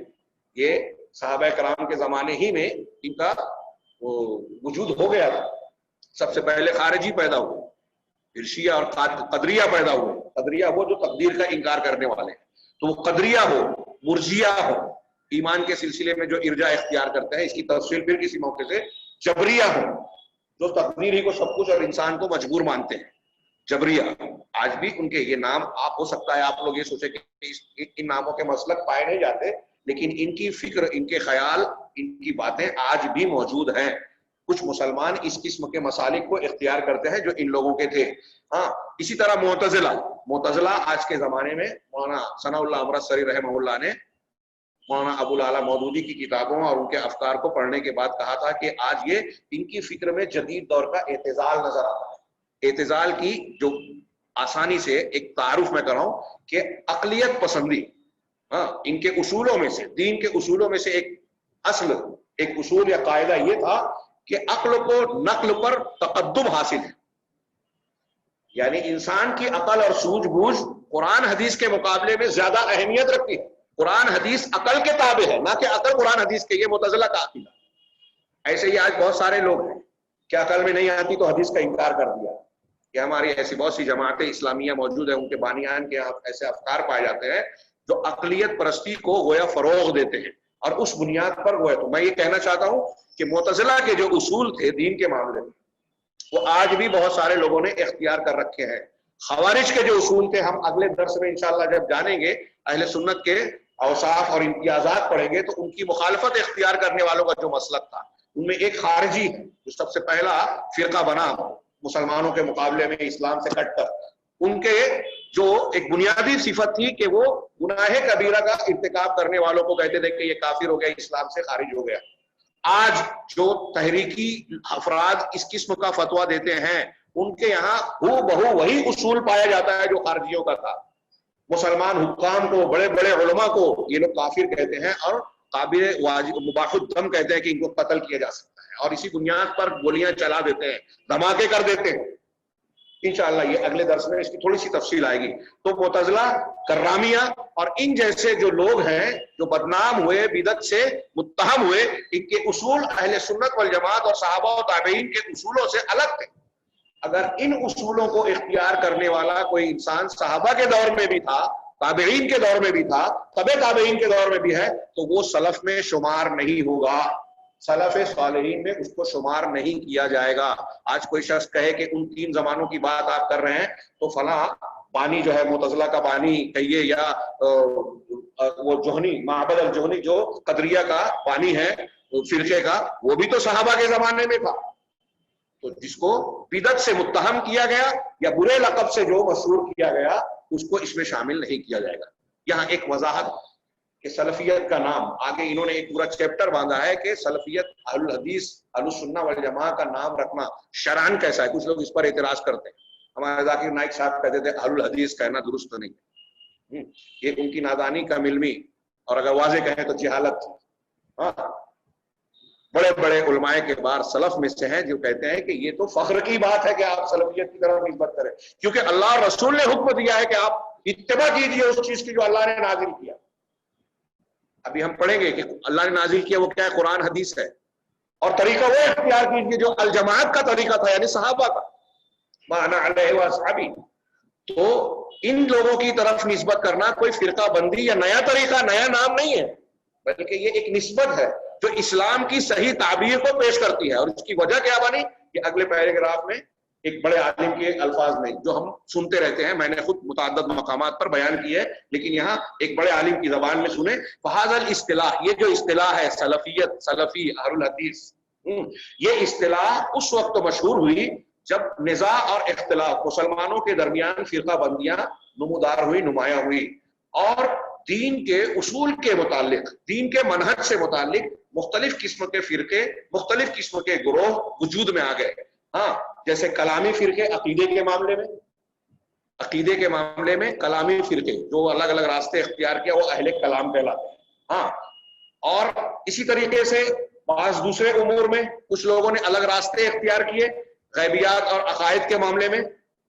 یہ صحابہ کرام کے زمانے ہی میں ان کا وجود ہو گیا تھا. سب سے پہلے خارجی پیدا ہوئے، پھر شیعہ اور قدریہ پیدا ہوئے. قدریہ وہ جو تقدیر کا انکار کرنے والے ہیں، تو وہ قدریہ ہو، مرجیہ ہو، ایمان کے سلسلے میں جو ارجا اختیار کرتے ہیں، اس کی تفصیل پھر کسی موقع سے، جبریہ ہو جو تقدیر ہی کو سب کچھ اور انسان کو مجبور مانتے ہیں، جبریہ. آج بھی ان کے یہ نام، آپ ہو سکتا ہے آپ لوگ یہ سوچیں کہ ان ناموں کے مسلک پائے نہیں جاتے، لیکن ان کی فکر، ان کے خیال، ان کی باتیں آج بھی موجود ہیں. کچھ مسلمان اس قسم کے مسالک کو اختیار کرتے ہیں جو ان لوگوں کے تھے. ہاں، اسی طرح معتزلہ آج کے زمانے میں مولانا ثناء اللہ امرتسری رحمہ اللہ نے مولانا ابو العلا مودودی کی کتابوں اور ان کے افکار کو پڑھنے کے بعد کہا تھا کہ آج یہ ان کی فکر میں جدید دور کا اعتزال نظر آتا ہے. اعتزال کی جو آسانی سے ایک تعارف میں کراؤں کہ اقلیت پسندی، ہاں، ان کے اصولوں میں سے، دین کے اصولوں میں سے ایک اصول یا قاعدہ یہ تھا کہ عقل کو نقل پر تقدم حاصل ہے. یعنی انسان کی عقل اور سوجھ بوجھ قرآن حدیث کے مقابلے میں زیادہ اہمیت رکھتی ہے. قرآن حدیث عقل کے تابع ہے، نہ کہ عقل قرآن حدیث کے. یہ معتزلہ کا عقیدہ. ایسے ہی آج بہت سارے لوگ ہیں کہ عقل میں نہیں آتی تو حدیث کا انکار کر دیا. کہ ہماری ایسی بہت سی جماعتیں اسلامیہ موجود ہیں، ان کے بانیان کے یہاں ایسے افکار پائے جاتے ہیں جو عقلیت پرستی کو گویا فروغ دیتے ہیں، اور اس بنیاد پر گویا. تو میں یہ کہنا چاہتا ہوں کہ معتزلہ کے جو اصول تھے دین کے معاملے میں، وہ آج بھی بہت سارے لوگوں نے اختیار کر رکھے ہیں. خوارج کے جو اصول تھے ہم اگلے درس میں انشاءاللہ جب جانیں گے، اہل سنت کے اوصاف اور امتیازات پڑھیں گے تو ان کی مخالفت اختیار کرنے والوں کا جو مسلک تھا، ان میں ایک خارجی ہے جو سب سے پہلا فرقہ بنا مسلمانوں کے مقابلے میں اسلام سے کٹ کر، ان کے جو ایک بنیادی صفت تھی کہ وہ گناہ کبیرہ کا ارتکاب کرنے والوں کو کہتے تھے کہ یہ کافر ہو گیا، اسلام سے خارج ہو گیا۔ آج جو تحریکی افراد اس قسم کا فتویٰ دیتے ہیں، ان کے یہاں ہو بہو وہی اصول پایا جاتا ہے جو خارجیوں کا تھا۔ مسلمان حکام کو، بڑے بڑے علماء کو یہ لوگ کافر کہتے ہیں اور قابل واجب مباح الدم کہتے ہیں کہ ان کو قتل کیا جا سکتا ہے، اور اسی بنیاد پر گولیاں چلا دیتے ہیں، دھماکے کر دیتے ہیں۔ انشاءاللہ یہ اگلے درس میں اس کی تھوڑی سی تفصیل آئے گی۔ تو معتزلہ، کرامیہ اور ان جیسے جو لوگ ہیں جو بدنام ہوئے، بدعت سے متہم ہوئے، ان کے اصول اہل سنت والجماعت اور صحابہ و تابعین کے اصولوں سے الگ تھے۔ اگر ان اصولوں کو اختیار کرنے والا کوئی انسان صحابہ کے دور میں بھی تھا، تابعین کے دور میں بھی تھا، تبع تابعین کے دور میں بھی ہے، تو وہ سلف میں شمار نہیں ہوگا، سلف صالحین میں اس کو شمار نہیں کیا جائے گا۔ آج کوئی شخص کہے کہ ان 3 زمانوں کی بات آپ کر رہے ہیں تو فلاں بانی جو ہے معتزلہ کا بانی کہیے، یا وہ جوہنی، معبد الجوہنی جو قدریہ کا بانی ہے فرقے کا، وہ بھی تو صحابہ کے زمانے میں تھا۔ تو جس کو بدعت سے متہم کیا گیا یا برے لقب سے جو مشہور کیا گیا، اس کو اس میں شامل نہیں کیا جائے گا۔ یہاں ایک وضاحت کہ سلفیت کا نام، آگے انہوں نے ایک پورا چیپٹر باندھا ہے کہ سلفیت، اہل الحدیث، اہل السنہ والجماعہ کا نام رکھنا شرعاً کیسا ہے۔ کچھ لوگ اس پر اعتراض کرتے ہیں۔ ہمارے ذاکر نائک صاحب کہتے تھے اہل الحدیث کہنا درست نہیں ہے، یہ ان کی نادانی کا ملمی، اور اگر واضح کہیں تو جہالت۔ بڑے بڑے علماء کے بار سلف میں سے ہیں جو کہتے ہیں کہ یہ تو فخر کی بات ہے کہ آپ سلفیت کی طرف نسبت کریں، کیونکہ اللہ اور رسول نے حکم دیا ہے کہ آپ اتباع کیجیے اس چیز کی جو اللہ نے نازل کیا۔ ابھی ہم پڑھیں گے کہ اللہ نے نازل کیا وہ کیا ہے، قرآن حدیث ہے، اور طریقہ وہ اختیار کیجیے جو الجماعت کا طریقہ تھا، یعنی صحابہ کا، ما انا علیہ واصحابی۔ تو ان لوگوں کی طرف نسبت کرنا کوئی فرقہ بندی یا نیا طریقہ، نیا نام نہیں ہے، بلکہ یہ ایک نسبت ہے جو اسلام کی صحیح تعبیر کو پیش کرتی ہے۔ اور اس کی وجہ کیا بنی، یہ اگلے پیراگراف میں ایک بڑے عالم کے الفاظ میں جو ہم سنتے رہتے ہیں، میں نے خود متعدد مقامات پر بیان کی ہے، لیکن یہاں ایک بڑے عالم کی زبان میں سنیں۔ فہذا الاصطلاح، یہ جو اصطلاح ہے سلفیت، سلفی، اہل الحدیث، یہ اصطلاح اس وقت مشہور ہوئی جب نزاع اور اختلاف مسلمانوں کے درمیان فرقہ بندیاں نمودار ہوئی، نمایاں ہوئی، اور دین کے اصول کے متعلق، دین کے منہج سے متعلق مختلف قسم کے فرقے، مختلف قسم کے گروہ وجود میں آ گئے۔ ہاں، جیسے کلامی فرقے عقیدے کے معاملے میں، عقیدے کے معاملے میں کلامی فرقے جو الگ الگ راستے اختیار کیا وہ اہل کلام کہلاتے ہیں۔ ہاں، اور اسی طریقے سے بعض دوسرے امور میں کچھ لوگوں نے الگ راستے اختیار کیے، غیبیات اور عقائد کے معاملے میں۔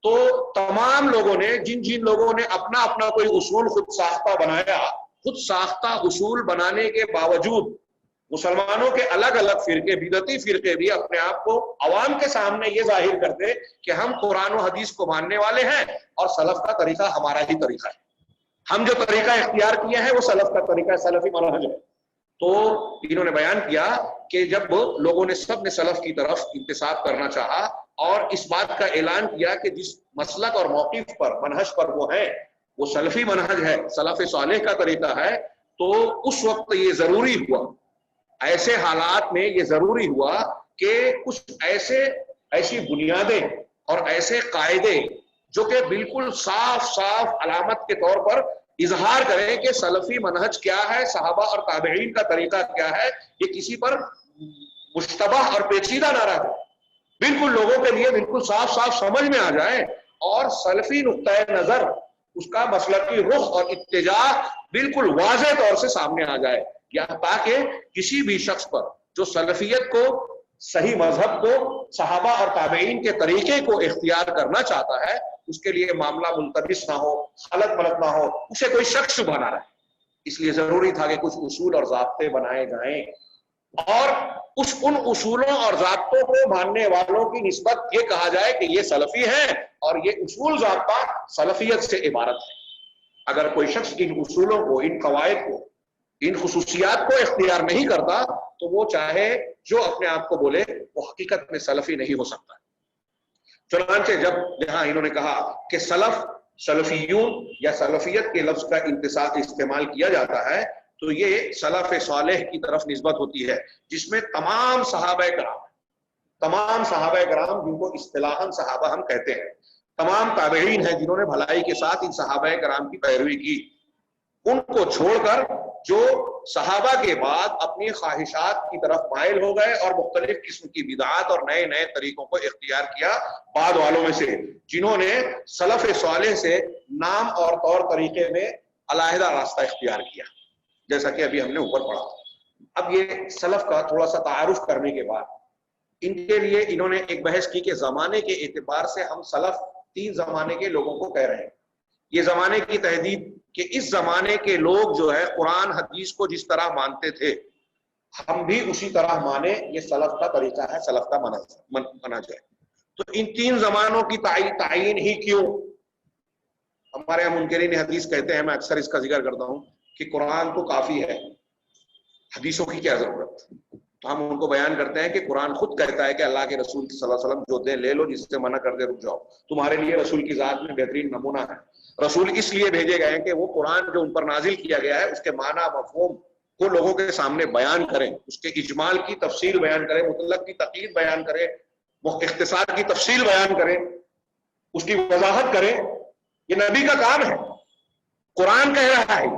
تو تمام لوگوں نے، جن لوگوں نے اپنا اپنا کوئی اصول خود ساختہ بنایا، خود ساختہ اصول بنانے کے باوجود مسلمانوں کے الگ الگ فرقے، بدعتی فرقے بھی اپنے آپ کو عوام کے سامنے یہ ظاہر کرتے کہ ہم قرآن و حدیث کو ماننے والے ہیں اور سلف کا طریقہ ہمارا ہی طریقہ ہے، ہم جو طریقہ اختیار کیے ہیں وہ سلف کا طریقہ ہے، سلفی منہج ہے۔ تو انہوں نے بیان کیا کہ جب لوگوں نے سب نے سلف کی طرف انتساب کرنا چاہا اور اس بات کا اعلان کیا کہ جس مسلک اور موقف پر، منہج پر وہ ہے، وہ سلفی منہج ہے، سلف صالح کا طریقہ ہے، تو اس وقت یہ ضروری ہوا، ایسے حالات میں یہ ضروری ہوا کہ کچھ ایسی بنیادیں اور ایسے قاعدے جو کہ بالکل صاف صاف علامت کے طور پر اظہار کریں کہ سلفی منہج کیا ہے، صحابہ اور تابعین کا طریقہ کیا ہے، یہ کسی پر مشتبہ اور پیچیدہ نہ رہے، بالکل لوگوں کے لیے بالکل صاف صاف سمجھ میں آ جائے، اور سلفی نقطۂ نظر، اس کا مسلکی رخ اور اتجاہ بالکل واضح طور سے سامنے آ جائے، یہاں تاکہ کسی بھی شخص پر جو سلفیت کو، صحیح مذہب کو، صحابہ اور تابعین کے طریقے کو اختیار کرنا چاہتا ہے، اس کے لیے معاملہ ملتبس نہ ہو، غلط ملت نہ ہو، اسے کوئی شک شبہ نہ رہے۔ اس لیے ضروری تھا کہ کچھ اصول اور ضابطے بنائے جائیں، اور ان اصولوں اور ضابطوں کو ماننے والوں کی نسبت یہ کہا جائے کہ یہ سلفی ہیں اور یہ اصول ضابطہ سلفیت سے عبارت ہے۔ اگر کوئی شخص ان اصولوں کو، ان قواعد کو، ان خصوصیات کو اختیار نہیں کرتا تو وہ چاہے جو اپنے آپ کو بولے، وہ حقیقت میں سلفی نہیں ہو سکتا۔ چنانچہ جب یہاں انہوں نے کہا کہ سلف، سلفیون یا سلفیت کے لفظ کا استعمال کیا جاتا ہے تو یہ سلف صالح کی طرف نسبت ہوتی ہے، جس میں تمام صحابہ کرام جن کو اصطلاحاً صحابہ ہم کہتے ہیں، تمام تابعین ہیں جنہوں نے بھلائی کے ساتھ ان صحابہ کرام کی پیروی کی، ان کو چھوڑ کر جو صحابہ کے بعد اپنی خواہشات کی طرف مائل ہو گئے اور مختلف قسم کی بدعات اور نئے نئے طریقوں کو اختیار کیا، بعد والوں میں سے جنہوں نے سلف صالح سے نام اور طور طریقے میں علیحدہ راستہ اختیار کیا، جیسا کہ ابھی ہم نے اوپر پڑھا۔ اب یہ سلف کا تھوڑا سا تعارف کرنے کے بعد ان کے لیے انہوں نے ایک بحث کی کہ زمانے کے اعتبار سے ہم سلف 3 زمانے کے لوگوں کو کہہ رہے ہیں۔ یہ زمانے کی تحدید کہ اس زمانے کے لوگ جو ہے قرآن حدیث کو جس طرح مانتے تھے ہم بھی اسی طرح مانے، یہ سلف کا طریقہ ہے، سلف کا منہج ہے۔ تو ان 3 زمانوں کی تعین ہی کیوں؟ ہمارے یہاں منکرین حدیث کہتے ہیں، میں اکثر اس کا ذکر کرتا ہوں کہ قرآن تو کافی ہے، حدیثوں کی کیا ضرورت؟ تو ہم ان کو بیان کرتے ہیں کہ قرآن خود کہتا ہے کہ اللہ کے رسول صلی اللہ علیہ وسلم جو دیں لے لو، جس سے منع کر دے رک جاؤ۔ تمہارے لیے رسول کی ذات میں بہترین نمونہ ہے۔ رسول اس لیے بھیجے گئے ہیں کہ وہ قرآن جو ان پر نازل کیا گیا ہے اس کے معنی مفہوم کو لوگوں کے سامنے بیان کریں، اس کے اجمال کی تفصیل بیان کریں، مطلق کی تقیید بیان کریں، اختصار کی تفصیل بیان کریں، اس کی وضاحت کریں۔ یہ نبی کا کام ہے، قرآن کہہ رہا ہے۔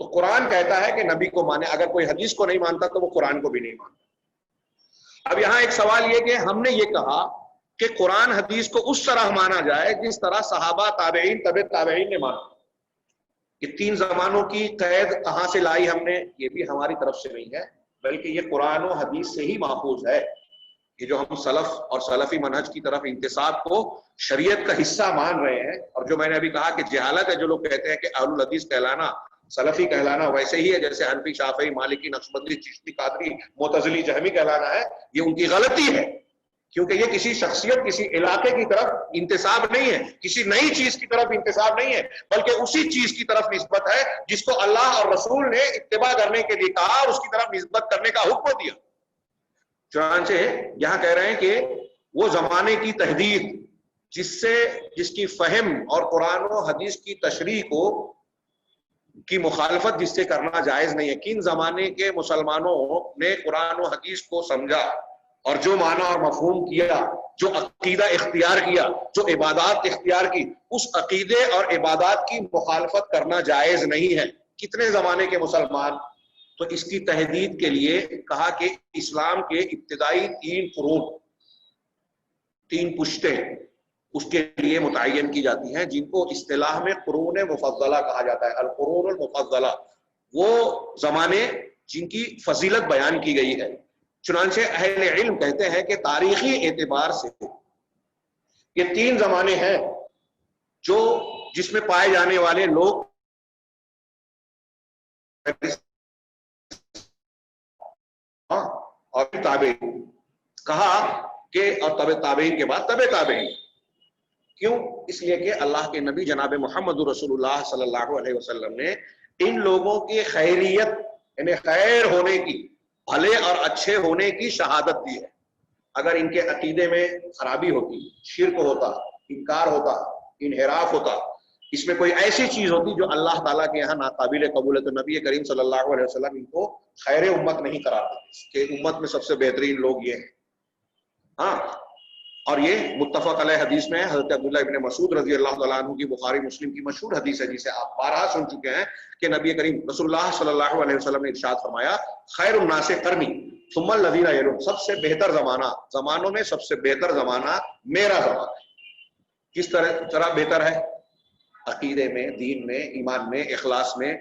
تو قرآن کہتا ہے کہ نبی کو مانے، اگر کوئی حدیث کو نہیں مانتا تو وہ قرآن کو بھی نہیں مانتا۔ اب یہاں ایک سوال یہ کہ ہم نے یہ کہا کہ قرآن حدیث کو اس طرح مانا جائے جس طرح صحابہ، تابعین، تبع تابعین نے مانا۔ یہ 3 زمانوں کی قید کہاں سے لائی ہم نے؟ یہ بھی ہماری طرف سے نہیں ہے، بلکہ یہ قرآن و حدیث سے ہی ماخوذ ہے۔ یہ جو ہم سلف اور سلفی منہج کی طرف انتساب کو شریعت کا حصہ مان رہے ہیں، اور جو میں نے ابھی کہا کہ جہالت ہے جو لوگ کہتے ہیں کہ اہل الحدیث کہلانا، سلفی کہلانا ویسے ہی ہے جیسے حنفی، شافعی، مالکی، نقشبندی، چشتی، قادری، معتزلی، جہمی کہلانا ہے، یہ ان کی غلطی ہے، کیونکہ یہ کسی شخصیت، کسی علاقے کی طرف انتساب نہیں ہے، کسی نئی چیز کی طرف انتساب نہیں ہے، بلکہ اسی چیز کی طرف نسبت ہے جس کو اللہ اور رسول نے اتباع کرنے کے لیے کہا اور اس کی طرف نسبت کرنے کا حکم دیا۔ چنانچہ یہاں کہہ رہے ہیں کہ وہ زمانے کی تحدید جس کی فہم اور قرآن و حدیث کی تشریح کی مخالفت جس سے کرنا جائز نہیں ہے۔ کن زمانے کے مسلمانوں نے قرآن و حدیث کو سمجھا اور جو معنی اور مفہوم کیا، جو عقیدہ اختیار کیا، جو عبادات اختیار کی، اس عقیدے اور عبادات کی مخالفت کرنا جائز نہیں ہے۔ کتنے زمانے کے مسلمان؟ تو اس کی تحدید کے لیے کہا کہ اسلام کے ابتدائی 3 قرون، 3 پشتیں اس کے لیے متعین کی جاتی ہیں، جن کو اصطلاح میں قرون مفضلہ کہا جاتا ہے۔ القرون المفضلہ، وہ زمانے جن کی فضیلت بیان کی گئی ہے۔ چنانچہ اہل علم کہتے ہیں کہ تاریخی اعتبار سے یہ 3 زمانے ہیں جس میں پائے جانے والے لوگ اور تابعین، کہا کہ اور تبع تابعین کے بعد تبع تابعین۔ کیوں؟ اس لیے کہ اللہ کے نبی جناب محمد رسول اللہ صلی اللہ علیہ وسلم نے ان لوگوں کی خیریت، یعنی خیر ہونے کی، بھلے اور اچھے ہونے کی شہادت دی ہے۔ اگر ان کے عقیدے میں خرابی ہوتی، شرک ہوتا، انکار ہوتا، انحراف ہوتا، اس میں کوئی ایسی چیز ہوتی جو اللہ تعالیٰ کے یہاں ناقابل قبول ہے، تو نبی کریم صلی اللہ علیہ وسلم ان کو خیر امت نہیں قرار دیتے کہ امت میں سب سے بہترین لوگ یہ ہیں۔ ہاں، اور یہ متفق علیہ حدیث میں حضرت عبداللہ ابن مسعود رضی اللہ تعالیٰ عنہ کی بخاری مسلم کی مشہور حدیث ہے، جسے آپ بارہا سن چکے ہیں کہ نبی کریم رسول اللہ صلی اللہ علیہ وسلم نے ارشاد فرمایا، خیر الناس قرنی ثم الذین یلون، سب سے بہتر زمانہ، زمانوں میں سب سے بہتر زمانہ میرا زمانہ ہے۔ کس طرح بہتر ہے؟ عقیدے میں، دین میں، ایمان میں، اخلاص میں،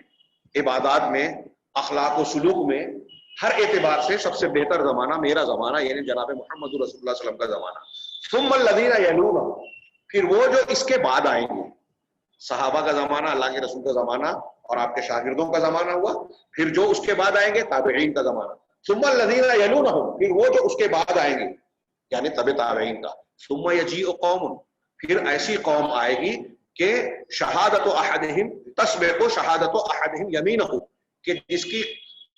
عبادات میں، اخلاق و سلوک میں، ہر اعتبار سے سب سے بہتر زمانہ میرا زمانہ، یعنی جناب محمد رسول اللہ صلی اللہ علیہ وسلم کا زمانہ۔ ثم الذین یلون، پھر وہ جو اس کے بعد آئیں گے، صحابہ کا زمانہ، اللہ کے رسول کا زمانہ اور آپ کے شاگردوں کا زمانہ ہوا، پھر جو اس کے بعد آئیں گے تابعین کا زمانہ۔ ثم الذین یلونہم، پھر وہ جو اس کے بعد آئیں گے یعنی تبع تابعین کا۔ ثم یجیء قوم، پھر ایسی قوم آئے گی کہ شہادت احدہم تسبق شہادت احدہم یمینہ، کہ جس کی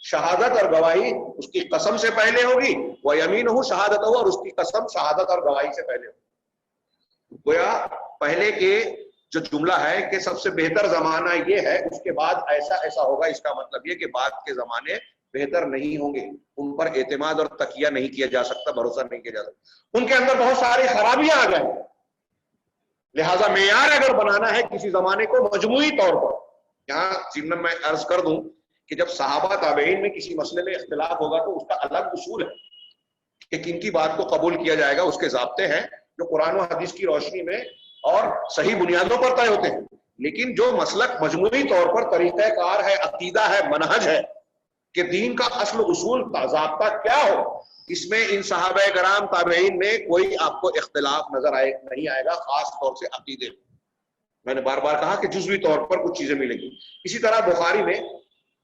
شہادت اور گواہی اس کی قسم سے پہلے ہوگی، وہ یمینہ شہادت ہو، اور اس کی قسم شہادت اور گواہی سے پہلے ہوگی۔ گویا پہلے کے جو جملہ ہے کہ سب سے بہتر زمانہ یہ ہے، اس کے بعد ایسا ایسا ہوگا، اس کا مطلب یہ کہ بعد کے زمانے بہتر نہیں ہوں گے، ان پر اعتماد اور تکیہ نہیں کیا جا سکتا، بھروسہ نہیں کیا جا سکتا، ان کے اندر بہت ساری خرابیاں آ گئے. لہذا معیار اگر بنانا ہے کسی زمانے کو مجموعی طور پر، یہاں ضمن میں عرض کر دوں کہ جب صحابہ تابعین میں کسی مسئلے میں اختلاف ہوگا تو اس کا الگ اصول ہے کہ کن کی بات کو قبول کیا جائے گا، اس کے ضابطے ہیں جو قرآن و حدیث کی روشنی میں اور صحیح بنیادوں پر طے ہوتے ہیں. لیکن جو مسلک مجموعی طور پر طریقہ کار ہے، عقیدہ ہے، منہج ہے کہ دین کا اصل اصول ضابطہ کیا ہو، اس میں ان صحابہ کرام تابعین میں کوئی آپ کو اختلاف نظر نہیں آئے گا، خاص طور سے عقیدے. میں نے بار بار کہا کہ جزوی طور پر کچھ چیزیں ملیں گی. اسی طرح بخاری میں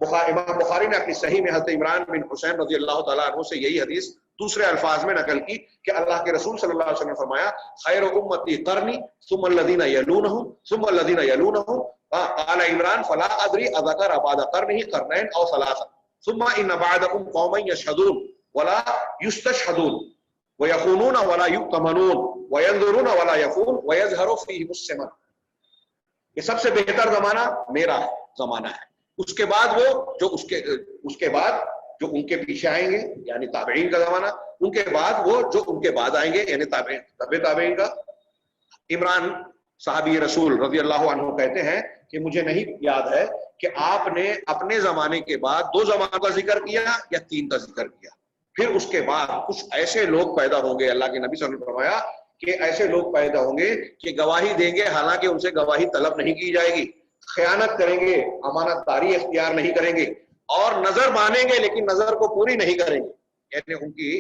امام بخاری نے اپنی صحیح میں حضرت عمران بن حسین رضی اللہ تعالیٰ عنہ سے یہی حدیث دوسرے الفاظ میں نقل کی کہ اللہ کے رسول صلی اللہ علیہ وسلم نے فرمایا خیر امتی قرنی ثم الذین یلونہم ثم الذین یلونہم. قال عمران فلا ادری اذکر بعد قرنہ قرنین او ثلاثا ثم ان بعدکم قوما یشهدون ولا یستشهدون ویخونون ولا یؤتمنون وینظرون ولا یفون ویظہر فیہم السمن. یہ سب سے بہتر زمانہ میرا زمانہ ہے. اس کے بعد اس کے بعد جو ان کے پیچھے آئیں گے یعنی تابعین کا زمانہ، ان کے بعد وہ جو ان کے بعد آئیں گے یعنی تابعین کا. عمران صحابی رسول رضی اللہ عنہ کہتے ہیں کہ مجھے نہیں یاد ہے کہ آپ نے اپنے زمانے کے بعد 2 زمانوں کا ذکر کیا یا 3 کا ذکر کیا. پھر اس کے بعد کچھ ایسے لوگ پیدا ہوں گے، اللہ کے نبی صلی اللہ علیہ وسلم نے فرمایا کہ ایسے لوگ پیدا ہوں گے کہ گواہی دیں گے حالانکہ ان سے گواہی طلب نہیں کی جائے گی، خیانت کریں گے، امانت داری اختیار نہیں کریں گے، اور نظر مانیں گے لیکن نظر کو پوری نہیں کریں گے. یعنی ان کی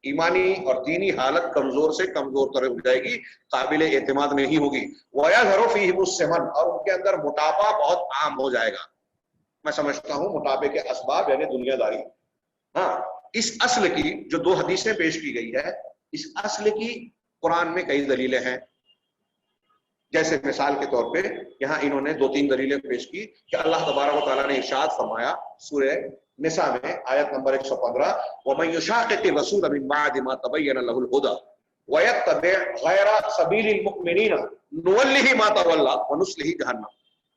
ایمانی اور دینی حالت کمزور سے کمزور تر ہو جائے گی، قابل اعتماد نہیں ہوگی. وَيَظْهَرُ فِيهِمُ السِّمَنُ، اور ان کے اندر موٹاپا بہت عام ہو جائے گا. میں سمجھتا ہوں موٹاپے کے اسباب یعنی دنیا داری. ہاں، اس اصل کی جو 2 حدیثیں پیش کی گئی ہے، اس اصل کی قرآن میں کئی دلیلیں ہیں. جیسے مثال کے طور پہ یہاں انہوں نے 2-3 دلیلیں پیش کی کہ اللہ تبارک و تعالیٰ نے ارشاد فرمایا سورہ نساء میں آیت نمبر 115 وَمَن يُشَاقِقِ الرَّسُولَ مِن بَعْدِ مَا تَبَيَّنَ لَهُ الْهُدَى وَيَتَّبِعْ غَيْرَ سَبِيلِ الْمُؤْمِنِينَ نُوَلِّهِ مَا تَوَلَّى وَنُصْلِهِ جَهَنَّمَ.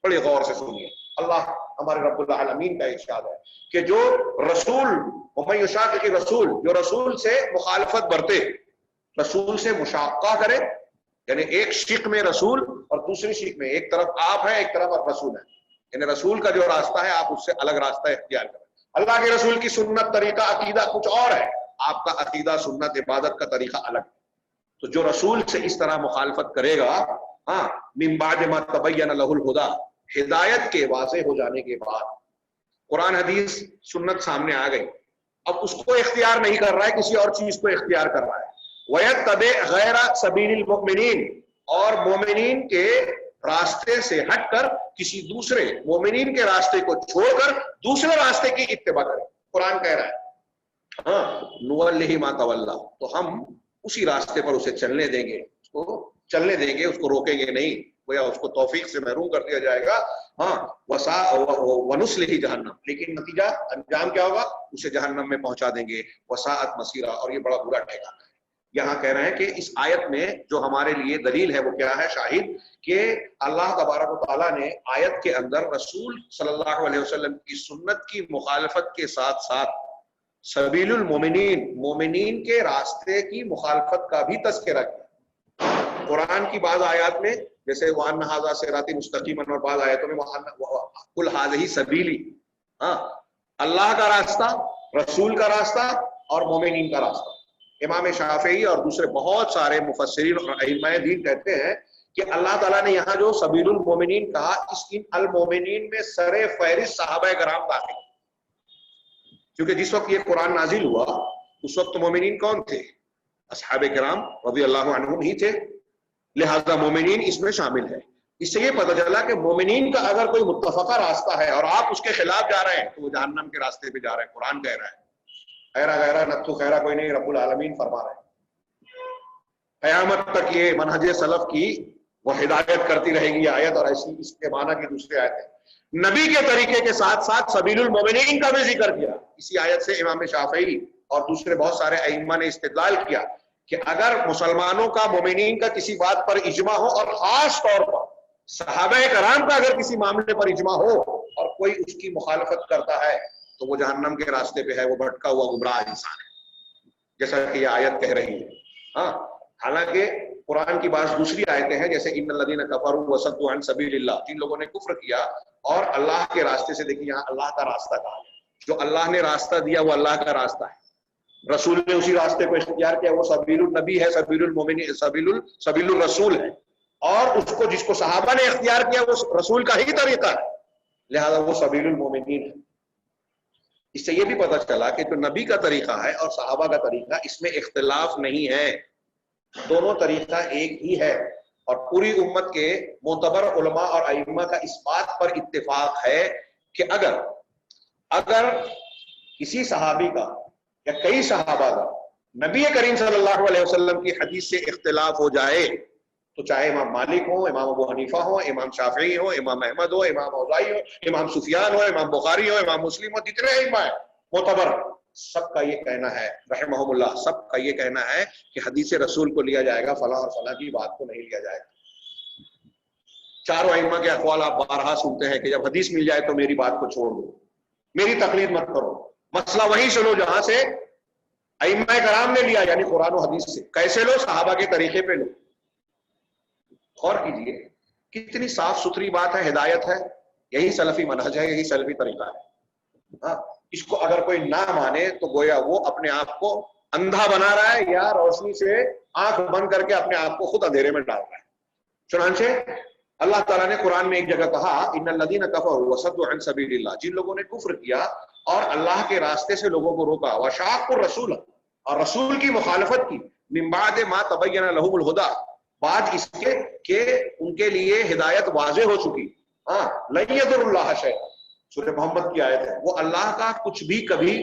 بڑے غور سے سنیے، اللہ ہمارے رب العالمین کا ارشاد ہے کہ جو رسول وَمَن يُشَاقِقِ الرَّسُولَ، جو رسول سے مخالفت برتے، رسول سے مشاقہ کرے، یعنی ایک شق میں رسول اور دوسری شق میں، ایک طرف آپ ہیں ایک طرف آپ رسول ہیں، یعنی رسول کا جو راستہ ہے آپ اس سے الگ راستہ اختیار کریں. اللہ کے رسول کی سنت طریقہ عقیدہ کچھ اور ہے، آپ کا عقیدہ سنت عبادت کا طریقہ الگ ہے. تو جو رسول سے اس طرح مخالفت کرے گا، ہاں، من بعد ما تبین له الهدى، ہدایت کے واضح ہو جانے کے بعد قرآن حدیث سنت سامنے آ گئی، اب اس کو اختیار نہیں کر رہا ہے، کسی اور چیز کو اختیار کر رہا ہے. وَيَتَّبِعْ غَيْرَ سَبِيلِ الْمُؤْمِنِينَ، اور مومنین کے راستے سے ہٹ کر کسی دوسرے مومنین کے راستے کو چھوڑ کر دوسرے راستے کی اتباع کرے. قرآن کہہ رہا ہے ہاں نُوَلِّهِ مَا تَوَلَّى، تو ہم اسی راستے پر اسے چلنے دیں گے، اس کو چلنے دیں گے، اس کو روکیں گے نہیں، گویا اس کو توفیق سے محروم کر دیا جائے گا. ہاں وَنُصْلِهِ جہنم، لیکن نتیجہ انجام کیا ہوگا؟ اسے جہنم میں پہنچا دیں گے. وَسَاءَتْ مَصِيرًا، اور یہ بڑا برا ٹھکانہ ہے. یہاں کہہ رہے ہیں کہ اس آیت میں جو ہمارے لیے دلیل ہے وہ کیا ہے شاہد، کہ اللہ تبارک و تعالیٰ نے آیت کے اندر رسول صلی اللہ علیہ وسلم کی سنت کی مخالفت کے ساتھ ساتھ سبیل المومنین، مومنین کے راستے کی مخالفت کا بھی تذکرہ کیا. قرآن کی بعض آیات میں جیسے وَأَنَّ هَذَا صِرَاطِي مُسْتَقِيمًا، اور بعض آیتوں میں قُلْ هَٰذِهِ سَبِيلِي، ہاں، اللہ کا راستہ، رسول کا راستہ اور مومنین کا راستہ. امام شافعی اور دوسرے بہت سارے مفسرین اور ائمہ دین کہتے ہیں کہ اللہ تعالیٰ نے یہاں جو سبیل المومنین کہا، اس ان المومنین میں سر فہرست صحابہ کرام داخل، کیونکہ جس وقت یہ قرآن نازل ہوا اس وقت مومنین کون تھے؟ اصحاب کرام رضی اللہ عنہم ہی تھے، لہذا مومنین اس میں شامل ہے. اس سے یہ پتہ چلا کہ مومنین کا اگر کوئی متفقہ راستہ ہے اور آپ اس کے خلاف جا رہے ہیں تو وہ جہنم کے راستے پہ جا رہے ہیں. قرآن کہہ رہا ہے غیرہ نتو خیرہ کوئی نہیں، رب العالمین فرما رہے ہیں. قیامت تک یہ منہج سلف کی وہ ہدایت کرتی رہے گی آیت، اور ایسی اس کے معنی کی دوسری آیت ہے. نبی کے طریقے کے ساتھ ساتھ سبیل المومنین کا بھی ذکر کیا. اسی آیت سے امام شافعی اور دوسرے بہت سارے ائمہ نے استدلال کیا کہ اگر مسلمانوں کا مومنین کا کسی بات پر اجماع ہو اور خاص طور پر صحابہ کرام کا اگر کسی معاملے پر اجماع ہو اور کوئی اس کی مخالفت کرتا ہے تو وہ جہنم کے راستے پہ ہے، وہ بھٹکا ہوا گمراہ انسان ہے، جیسا کہ یہ آیت کہہ رہی ہے۔ ہاں، حالانکہ قرآن کی بعض دوسری آیتیں ہیں جیسے ان الذین کفروا وصدوا عن سبیل اللہ، جن لوگوں نے کفر کیا اور اللہ کے راستے سے، دیکھیے یہاں اللہ کا راستہ کہا ہے، جو اللہ نے راستہ دیا وہ اللہ کا راستہ ہے، رسول نے اسی راستے کو اختیار کیا، وہ سبیل النبی ہے، سبیل المومنین، سبیل الرسول ہے، اور اس کو جس کو صحابہ نے اختیار کیا وہ رسول کا ہی طریقہ ہے، لہذا وہ سبیل المومنین ہے۔ اس سے یہ بھی پتہ چلا کہ جو نبی کا طریقہ ہے اور صحابہ کا طریقہ، اس میں اختلاف نہیں ہے، دونوں طریقہ ایک ہی ہے، اور پوری امت کے معتبر علماء اور ائمہ کا اس بات پر اتفاق ہے کہ اگر کسی صحابی کا یا کئی صحابہ کا نبی کریم صلی اللہ علیہ وسلم کی حدیث سے اختلاف ہو جائے، تو چاہے امام مالک ہو، امام ابو حنیفہ ہو، امام شافعی ہو، امام احمد ہو، امام اوزاعی ہو، امام سفیان ہو، امام بخاری ہو، امام مسلم ہو، جتنے ائمہ ہیں معتبر، سب کا یہ کہنا ہے رحمہم اللہ، سب کا یہ کہنا ہے کہ حدیث رسول کو لیا جائے گا، فلاں اور فلاں کی بات کو نہیں لیا جائے گا۔ چاروں ائمہ کے اقوال آپ بارہا سنتے ہیں کہ جب حدیث مل جائے تو میری بات کو چھوڑ دو، میری تقلید مت کرو، مسئلہ وہیں سے لو جہاں سے ائمہ کرام نے لیا، یعنی قرآن و حدیث سے۔ کیسے لو؟ صحابہ کے طریقے پہ لو۔ غور کیجیے کتنی صاف ستھری بات ہے، ہدایت ہے، یہی سلفی منہج ہے، یہی سلفی طریقہ ہے۔ ہاں، اس کو اگر کوئی نہ مانے تو گویا وہ اپنے آپ کو اندھا بنا رہا ہے یا روشنی سے آنکھ بند کر کے اپنے آپ کو خود اندھیرے میں ڈال رہا ہے۔ چنانچہ اللہ تعالیٰ نے قرآن میں ایک جگہ کہا ان الذین کفروا وصدوا عن سبیل اللہ، جن لوگوں نے کفر کیا اور اللہ کے راستے سے لوگوں کو روکا، وشاقوا الرسول، اور رسول کی مخالفت کی، من بعد ما تبین لهم الہدی، بعد اس کے کہ ان کے لیے ہدایت واضح ہو چکی۔ ہاں، لن یضر اللہ شیئا، سورہ محمد کی آیت ہے، وہ اللہ کا کچھ بھی کبھی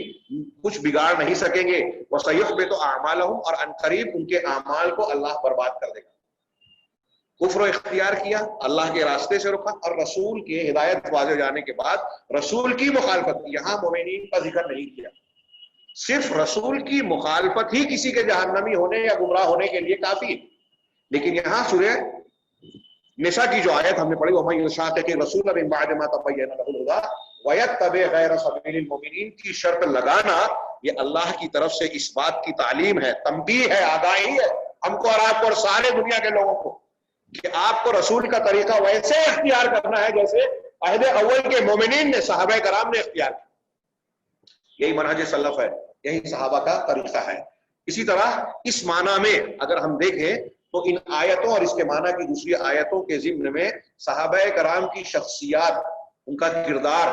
کچھ بگاڑ نہیں سکیں گے، وسیحبط اعمالهم، اور عنقریب ان کے اعمال کو اللہ برباد کر دے گا۔ کفر و اختیار کیا، اللہ کے راستے سے رکا، اور رسول کے ہدایت واضح جانے کے بعد رسول کی مخالفت کی۔ یہاں مومنین کا ذکر نہیں کیا، صرف رسول کی مخالفت ہی کسی کے جہنمی ہونے یا گمراہ ہونے کے لیے کافی ہے۔ لیکن یہاں سورہ نساء کی جو آیت ہم نے پڑھی، وَمَن يُشَاقِقِ الرَّسُولَ مِن بَعْدِ مَا تَبَيَّنَ لَهُ الْهُدَىٰ وَيَتَّبِعْ غَيْرَ سَبِيلِ الْمُؤْمِنِينَ کی شرط لگانا، یہ اللہ کی طرف سے اس بات کی تعلیم ہے، تنبیہ ہے، آگاہی ہے ہم کو اور آپ کو اور سارے دنیا کے لوگوں کو، کہ آپ کو رسول کا طریقہ ویسے اختیار کرنا ہے جیسے عہد اول کے مومنین نے، صحابہ کرام نے اختیار کیا۔ یہی منہج سلف ہے، یہی صحابہ کا طریقہ ہے۔ اسی طرح اس معنی میں اگر ہم دیکھیں تو ان آیتوں اور اس کے معنی کی دوسری آیتوں کے ضمن میں صحابہ کرام کی شخصیات، ان کا کردار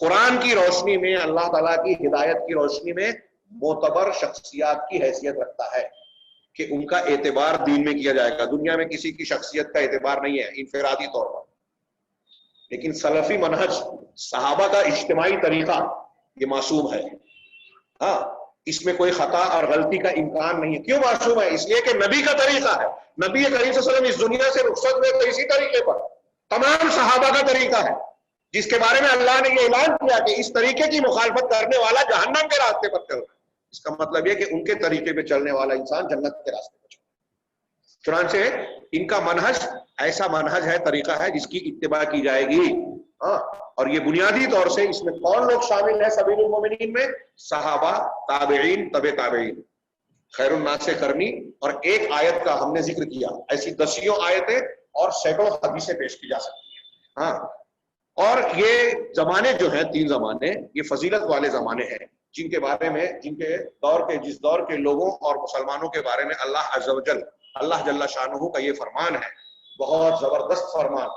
قرآن کی روشنی میں، اللہ تعالیٰ کی ہدایت کی روشنی میں معتبر شخصیات کی حیثیت رکھتا ہے کہ ان کا اعتبار دین میں کیا جائے گا۔ دنیا میں کسی کی شخصیت کا اعتبار نہیں ہے انفرادی طور پر، لیکن سلفی منہج، صحابہ کا اجتماعی طریقہ، یہ معصوم ہے۔ ہاں، اس میں کوئی خطا اور غلطی کا امکان نہیں ہے۔ کیوں معصوم ہے؟ اس لیے کہ نبی کا طریقہ ہے، نبی کریم صلی اللہ علیہ وسلم اس دنیا سے رخصت ہوئے تو اسی طریقے پر، تمام صحابہ کا طریقہ ہے، جس کے بارے میں اللہ نے یہ اعلان کیا کہ اس طریقے کی مخالفت کرنے والا جہنم کے راستے پر چل رہا ہے۔ اس کا مطلب یہ کہ ان کے طریقے پہ چلنے والا انسان جنت کے راستے پر چل رہا ہے۔ چنانچہ ان کا منہج ایسا منہج ہے، طریقہ ہے جس کی اتباع کی جائے گی۔ ہاں، اور یہ بنیادی طور سے اس میں کون لوگ شامل ہیں سبیل المومنین میں؟ صحابہ، تابعین، تبع تابعین، خیر الناس قرنی، اور ایک آیت کا ہم نے ذکر کیا، ایسی دسیوں آیتیں اور سینکڑوں حدیثیں پیش کی جا سکتی ہیں۔ ہاں، اور یہ زمانے جو ہیں، تین زمانے، یہ فضیلت والے زمانے ہیں، جن کے بارے میں، جن کے دور کے، جس دور کے لوگوں اور مسلمانوں کے بارے میں اللہ عز و جل، اللہ جل شانہ کا یہ فرمان ہے، بہت زبردست فرمان۔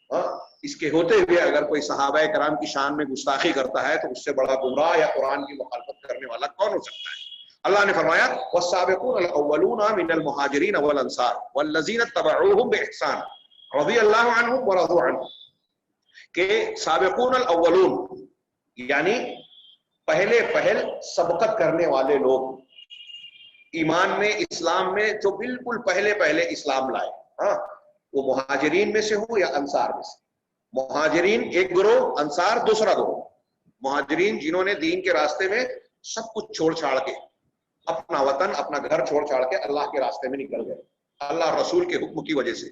ہاں، اس کے ہوتے ہوئے اگر کوئی صحابہ کرام کی شان میں گستاخی کرتا ہے تو اس سے بڑا گمراہ یا قرآن کی مخالفت کرنے والا کون ہو سکتا ہے؟ اللہ نے فرمایا والسابقون الاولون من المہاجرین والانصار والذین اتبعوہم باحسان رضی اللہ عنہم ورضوا عنہ، کہ سابقون الاولون یعنی پہل سبقت کرنے والے لوگ، ایمان میں، اسلام میں جو بالکل پہلے اسلام لائے، ہاں، وہ مہاجرین میں سے ہو یا انصار میں سے۔ مہاجرین ایک گروہ، انصار دوسرا گروہ۔ مہاجرین جنہوں نے دین کے راستے میں سب کچھ چھوڑ چھاڑ کے اپنا وطن اپنا گھر چھوڑ چھاڑ کے اللہ کے راستے میں نکل گئے. اللہ رسول کے حکم کی وجہ سے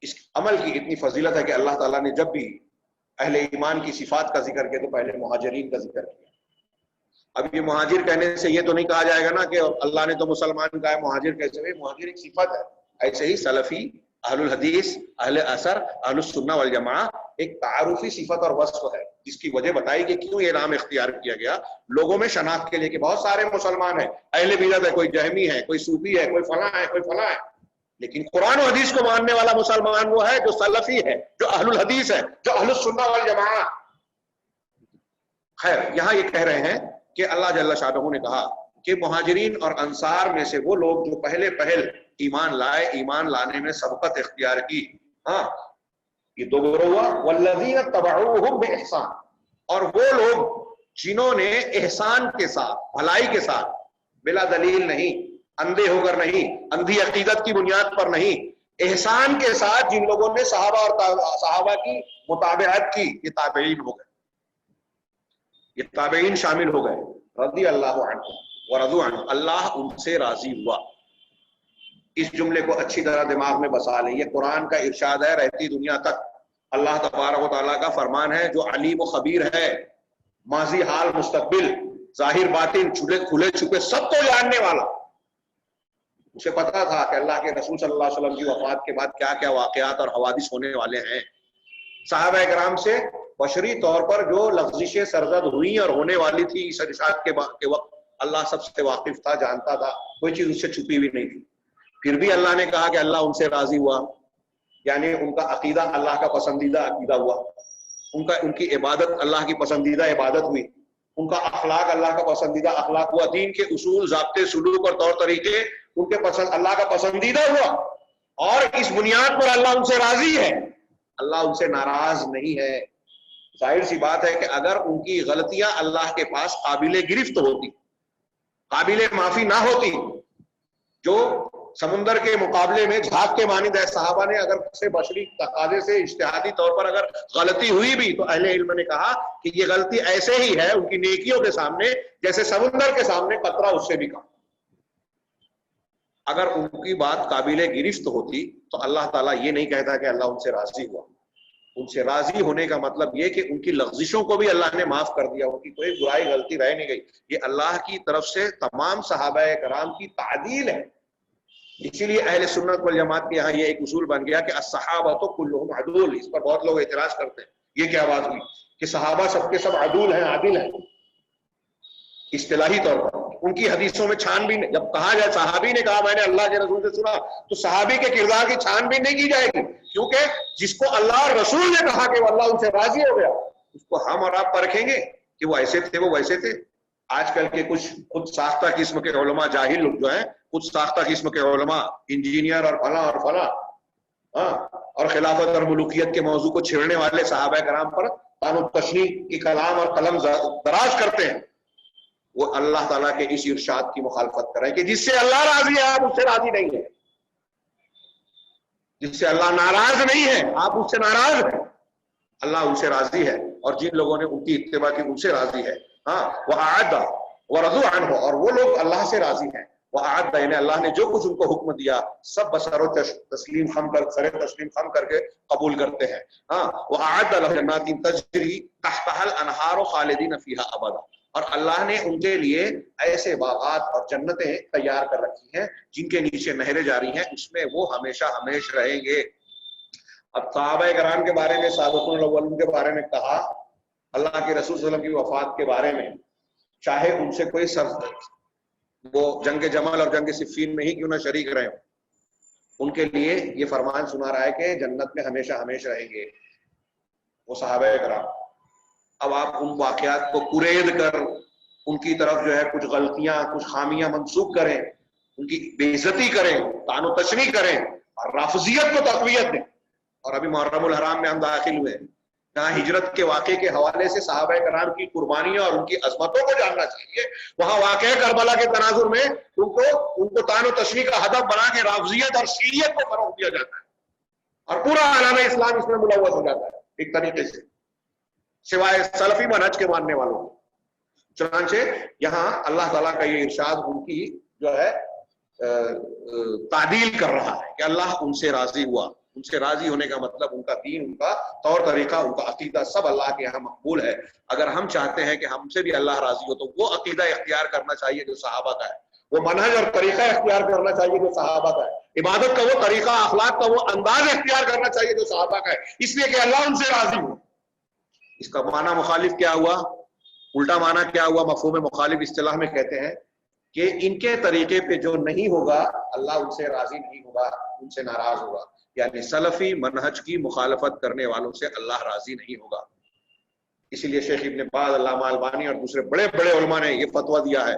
اس عمل کی اتنی فضیلت ہے کہ اللہ تعالیٰ نے جب بھی اہل ایمان کی صفات کا ذکر کیا تو پہلے مہاجرین کا ذکر کیا. اب یہ مہاجر کہنے سے یہ تو نہیں کہا جائے گا نا کہ اللہ نے تو مسلمان کہا ہے مہاجر کیسے ہوئے. مہاجر ایک صفت ہے. ایسے ہی سلفی، اہل الحدیث، اہل اثر، اہل السنہ والجماعہ ایک تعارفی صفت اور وصف ہے جس کی وجہ بتائی کہ کیوں یہ نام اختیار کیا گیا لوگوں میں شناخت کے لیے کہ بہت سارے مسلمان ہیں، اہل بدعت ہے، کوئی جہمی ہے، کوئی صوفی ہے، کوئی فلاں ہے، کوئی فلاں ہے، لیکن قرآن و حدیث کو ماننے والا مسلمان وہ ہے جو سلفی ہے، جو اہل الحدیث ہے، جو اہل السنہ والجماعہ. خیر یہاں یہ کہہ رہے ہیں کہ اللہ جل شانہ نے کہا کہ مہاجرین اور انصار میں سے وہ لوگ جو پہلے ایمان لائے، ایمان لانے میں سبقت اختیار کی. ہاں یہ دو گروہ ہوا. والذین تبعوہم بإحسان، اور وہ لوگ جنہوں نے احسان کے ساتھ، بھلائی کے ساتھ، بلا دلیل نہیں، اندھے ہو کر نہیں، اندھی عقیدت کی بنیاد پر نہیں، احسان کے ساتھ جن لوگوں نے صحابہ کی متابعت کی، یہ تابعین ہو گئے، یہ تابعین شامل ہو گئے. رضی اللہ عنہ ورضوا عنہ، اللہ ان سے راضی ہوا. اس جملے کو اچھی طرح دماغ میں بسا لیں. یہ قرآن کا ارشاد ہے رہتی دنیا تک. اللہ تبارک و تعالیٰ کا فرمان ہے جو علیم و خبیر ہے، ماضی حال مستقبل ظاہر باطن کھلے چھپے سب کو جاننے والا. اسے پتا تھا کہ اللہ کے رسول صلی اللہ علیہ وسلم کی وفات کے بعد کیا کیا واقعات اور حوادث ہونے والے ہیں. صحابہ کرام سے بشری طور پر جو لغزشیں سرزد ہوئی اور ہونے والی تھی اس ارشاد کے وقت اللہ سب سے واقف تھا، جانتا تھا، کوئی چیز اس سے چھپی ہوئی نہیں تھی. پھر بھی اللہ نے کہا کہ اللہ ان سے راضی ہوا، یعنی ان کا عقیدہ اللہ کا پسندیدہ عقیدہ ہوا، ان کی عبادت اللہ کی پسندیدہ عبادت ہوئی، ان کا اخلاق اللہ کا پسندیدہ اخلاق ہوا، دین کے اصول، ضابطے، سلوک اور طور طریقے ان کے اللہ کا پسندیدہ ہوا. اور اس بنیاد پر اللہ ان سے راضی ہے، اللہ ان سے ناراض نہیں ہے. ظاہر سی بات ہے کہ اگر ان کی غلطیاں اللہ کے پاس قابل گرفت ہوتی، قابل معافی نہ ہوتی، جو سمندر کے مقابلے میں جھاگ کے مانند ہے، صحابہ نے اگر سے بشری تقاضے سے اجتہادی طور پر اگر غلطی ہوئی بھی تو اہل علم نے کہا کہ یہ غلطی ایسے ہی ہے ان کی نیکیوں کے سامنے جیسے سمندر کے سامنے قطرہ اس سے بھی کم. اگر ان کی بات قابل گرفت ہوتی تو اللہ تعالیٰ یہ نہیں کہتا کہ اللہ ان سے راضی ہوا. ان سے راضی ہونے کا مطلب یہ کہ ان کی لغزشوں کو بھی اللہ نے معاف کر دیا، ان کی کوئی برائی غلطی رہ نہیں گئی. یہ اللہ کی طرف سے تمام صحابہ کرام کی تعدیل ہے. اسی لیے اہل سنت والجماعت کے یہاں یہ ایک اصول بن گیا کہ الصحابۃ کلھم عدول. اس پر بہت لوگ اعتراض کرتے ہیں، یہ کیا بات ہوئی کہ صحابہ سب کے سب عدول ہیں، عادل ہیں. اصطلاحی طور پر ان کی حدیثوں میں چھان بین، جب کہا جائے صحابی نے کہا میں نے اللہ کے رسول سے سنا، تو صحابی کے کردار کی چھان بین نہیں کی جائے گی، کیونکہ جس کو اللہ اور رسول نے کہا کہ وہ اللہ ان سے راضی ہو گیا، اس کو ہم اور آپ پرکھیں گے کہ وہ ایسے تھے، وہ ویسے تھے. آج کل کے کچھ خود ساختہ قسم کے علماء، جاہل لوگ جو ہیں، خود ساختہ قسم کے علماء، انجینئر اور فلاں اور خلافت اور ملوکیت کے موضوع کو چھیڑنے والے صحابہ کرام پر طعن و تشنیع کی کلام اور قلم دراز کرتے ہیں، وہ اللہ تعالیٰ کے اس ارشاد کی مخالفت کر رہے ہیں کہ جس سے اللہ راضی ہے آپ اس سے راضی نہیں ہیں، جس سے اللہ ناراض نہیں ہے آپ اس سے ناراض ہیں. اللہ ان سے راضی ہے اور جن لوگوں نے ان کی اتباع کی ان سے راضی ہے. وَأَعَدَّ وَرَضُوا عَنْهُ، اور وہ لوگ اللہ سے راضی ہیں. وَأَعَدَّ یعنی اللہ نے جو کچھ ان کو حکم دیا سب بسر و تسلیم خم کر کے قبول کرتے ہیں. وَأَعَدَّ لَهُمْ جَنَّاتٍ تَجْرِي تَحْتَهَا الْأَنْهَارُ خَالِدِينَ فِيهَا أَبَدًا، اور اللہ نے ان کے لیے ایسے باغات اور جنتیں تیار کر رکھی ہیں جن کے نیچے نہریں جاری ہیں، اس میں وہ ہمیشہ ہمیشہ رہیں گے. اب صحابہ کرام کے بارے میں، سابقون الاولون کے بارے میں کہا، اللہ کے رسول صلی اللہ علیہ وسلم کی وفات کے بارے میں چاہے ان سے کوئی وہ جنگ جمل اور جنگ صفین میں ہی کیوں نہ شریک رہے ہوں، ان کے لیے یہ فرمان سنا رہا ہے کہ جنت میں ہمیشہ ہمیشہ رہیں گے وہ صحابہ کرام. اب آپ ان واقعات کو کورید کر ان کی طرف جو ہے کچھ غلطیاں، کچھ خامیاں منسوخ کریں، ان کی بے عزتی کریں، طعن و تشنیع کریں اور رافضیت کو تقویت دیں. اور ابھی محرم الحرام میں ہم داخل ہوئے ہیں، جہاں ہجرت کے واقعے کے حوالے سے صحابہ کرام کی قربانیاں اور ان کی عظمتوں کو جاننا چاہیے. وہاں واقعہ کربلا کے تناظر میں ان کو طعن و تشنیع کا ہدف بنا کے رافضیت اور شیعیت کو فروغ دیا جاتا ہے اور پورا عالم اسلام اس میں ملوث ہو جاتا ہے ایک طریقے سے، سوائے سلفی منہج کے ماننے والوں. چنانچہ یہاں اللہ تعالیٰ کا یہ ارشاد ان کی جو ہے تعدیل کر رہا ہے کہ اللہ ان سے راضی ہوا. ان سے راضی ہونے کا مطلب ان کا دین، ان کا طور طریقہ، ان کا عقیدہ سب اللہ کے یہاں مقبول ہے. اگر ہم چاہتے ہیں کہ ہم سے بھی اللہ راضی ہو تو وہ عقیدہ اختیار کرنا چاہیے جو صحابہ کا ہے، وہ منہج اور طریقہ اختیار کرنا چاہیے جو صحابہ کا ہے، عبادت کا وہ طریقہ، اخلاق کا وہ انداز اختیار کرنا چاہیے جو صحابہ کا ہے، اس لیے کہ اللہ ان سے راضی ہو. اس کا معنی مخالف کیا ہوا؟ الٹا معنی کیا ہوا؟ مفہوم مخالف اصطلاح میں کہتے ہیں کہ ان کے طریقے پہ جو نہیں ہوگا اللہ ان سے راضی نہیں ہوگا، ان سے ناراض ہوگا. یعنی سلفی منہج کی مخالفت کرنے والوں سے اللہ راضی نہیں ہوگا. اسی لیے شیخ ابن باز، علامہ البانی اور دوسرے بڑے بڑے علماء نے یہ فتویٰ دیا ہے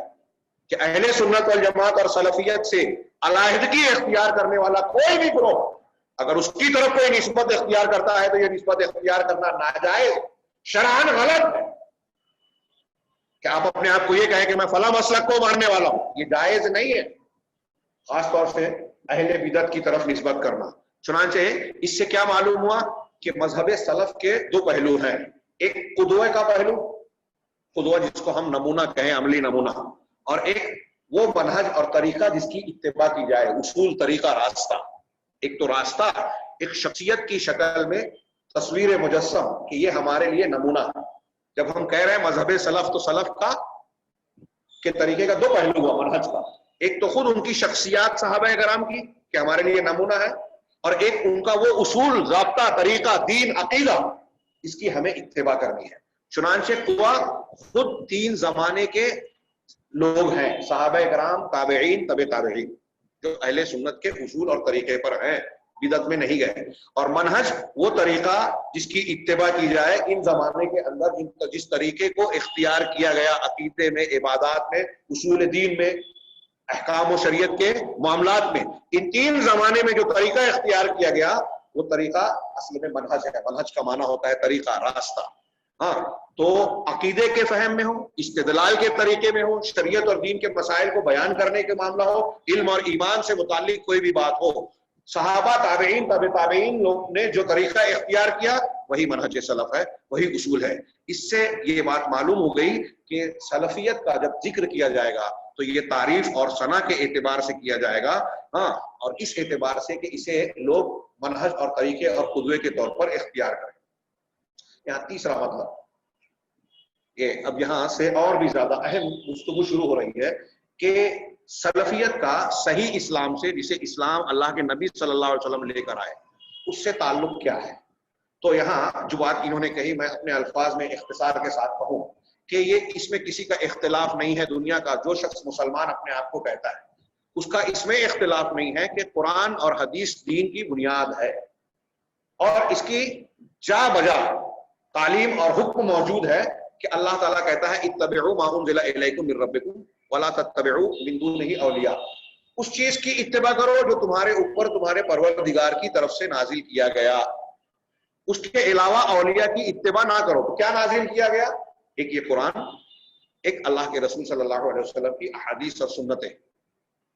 کہ اہل سنت والجماعت اور سلفیت سے علیحدگی اختیار کرنے والا کوئی بھی گروہ اگر اس کی طرف کوئی نسبت اختیار کرتا ہے تو یہ نسبت اختیار کرنا ناجائز، شرعاً غلط ہے. کہ آپ اپنے آپ کو یہ کہیں کہ میں فلاں مسلک کو ماننے والا ہوں، یہ جائز نہیں ہے، خاص طور سے اہل بدعت کی طرف نسبت کرنا. چنانچہ اس سے کیا معلوم ہوا کہ مذہب سلف کے دو پہلو ہیں. ایک قدوہ کا پہلو، قدوہ جس کو ہم نمونہ کہیں، عملی نمونہ، اور ایک وہ منہج اور طریقہ جس کی اتباع کی جائے، اصول، طریقہ، راستہ. ایک تو راستہ ایک شخصیت کی شکل میں تصویر مجسم کہ یہ ہمارے لیے نمونہ ہے. جب ہم کہہ رہے ہیں مذہب سلف تو سلف کا کے طریقے کا دو پہلو ہوا منہج کا. ایک تو خود ان کی شخصیات صحابہ کرام کی کہ ہمارے لیے نمونہ ہے، اور ایک ان کا وہ اصول، ضابطہ، طریقہ، دین، عقیدہ، اس کی ہمیں اتباع کرنی ہے. چنانچہ قوا خود تین زمانے کے لوگ ہیں، صحابہ کرام، تابعین، تبع تابعین، جو اہل سنت کے اصول اور طریقے پر ہیں، بدعت میں نہیں گئے. اور منہج وہ طریقہ جس کی اتباع کی جائے ان زمانے کے اندر، جس طریقے کو اختیار کیا گیا عقیدے میں، عبادات میں، اصول دین میں، احکام و شریعت کے معاملات میں. ان تین زمانے میں جو طریقہ اختیار کیا گیا وہ طریقہ اصل میں منہج ہے. منہج کا معنی ہوتا ہے طریقہ، راستہ. ہاں، تو عقیدے کے فہم میں ہو، استدلال کے طریقے میں ہو، شریعت اور دین کے مسائل کو بیان کرنے کے معاملہ ہو، علم اور ایمان سے متعلق کوئی بھی بات ہو، صحابہ، تابعین، تبع تابعین لوگ نے جو طریقہ اختیار کیا وہی منہج سلف ہے، وہی اصول ہے. اس سے یہ بات معلوم ہو گئی کہ سلفیت کا جب ذکر کیا جائے گا تو یہ تعریف اور ثنا کے اعتبار سے کیا جائے گا، ہاں، اور اس اعتبار سے کہ اسے لوگ منہج اور طریقے اور قدوے کے طور پر اختیار کریں. یہاں تیسرا مطلب یہ اب یہاں سے اور بھی زیادہ اہم گفتگو شروع ہو رہی ہے کہ سلفیت کا صحیح اسلام سے، جسے اسلام اللہ کے نبی صلی اللہ علیہ وسلم لے کر آئے، اس سے تعلق کیا ہے. تو یہاں جو بات انہوں نے کہی میں اپنے الفاظ میں اختصار کے ساتھ کہوں کہ یہ اس میں کسی کا اختلاف نہیں ہے. دنیا کا جو شخص مسلمان اپنے آپ کو کہتا ہے اس کا اس میں اختلاف نہیں ہے کہ قرآن اور حدیث دین کی بنیاد ہے، اور اس کی جا بجا تعلیم اور حکم موجود ہے کہ اللہ تعالیٰ کہتا ہے اتبعوا ما انزل الیکم من ربکم ولا تتبعوا من دونہ اولیاء. اس چیز کی اتباع کرو جو تمہارے اوپر تمہارے پروردگار کی طرف سے نازل کیا گیا، اس کے علاوہ اولیاء کی اتباع نہ کرو. تو کیا نازل کیا گیا؟ ایک یہ قرآن، ایک اللہ کے رسول صلی اللہ علیہ وسلم کی احادیث اور سنتیں.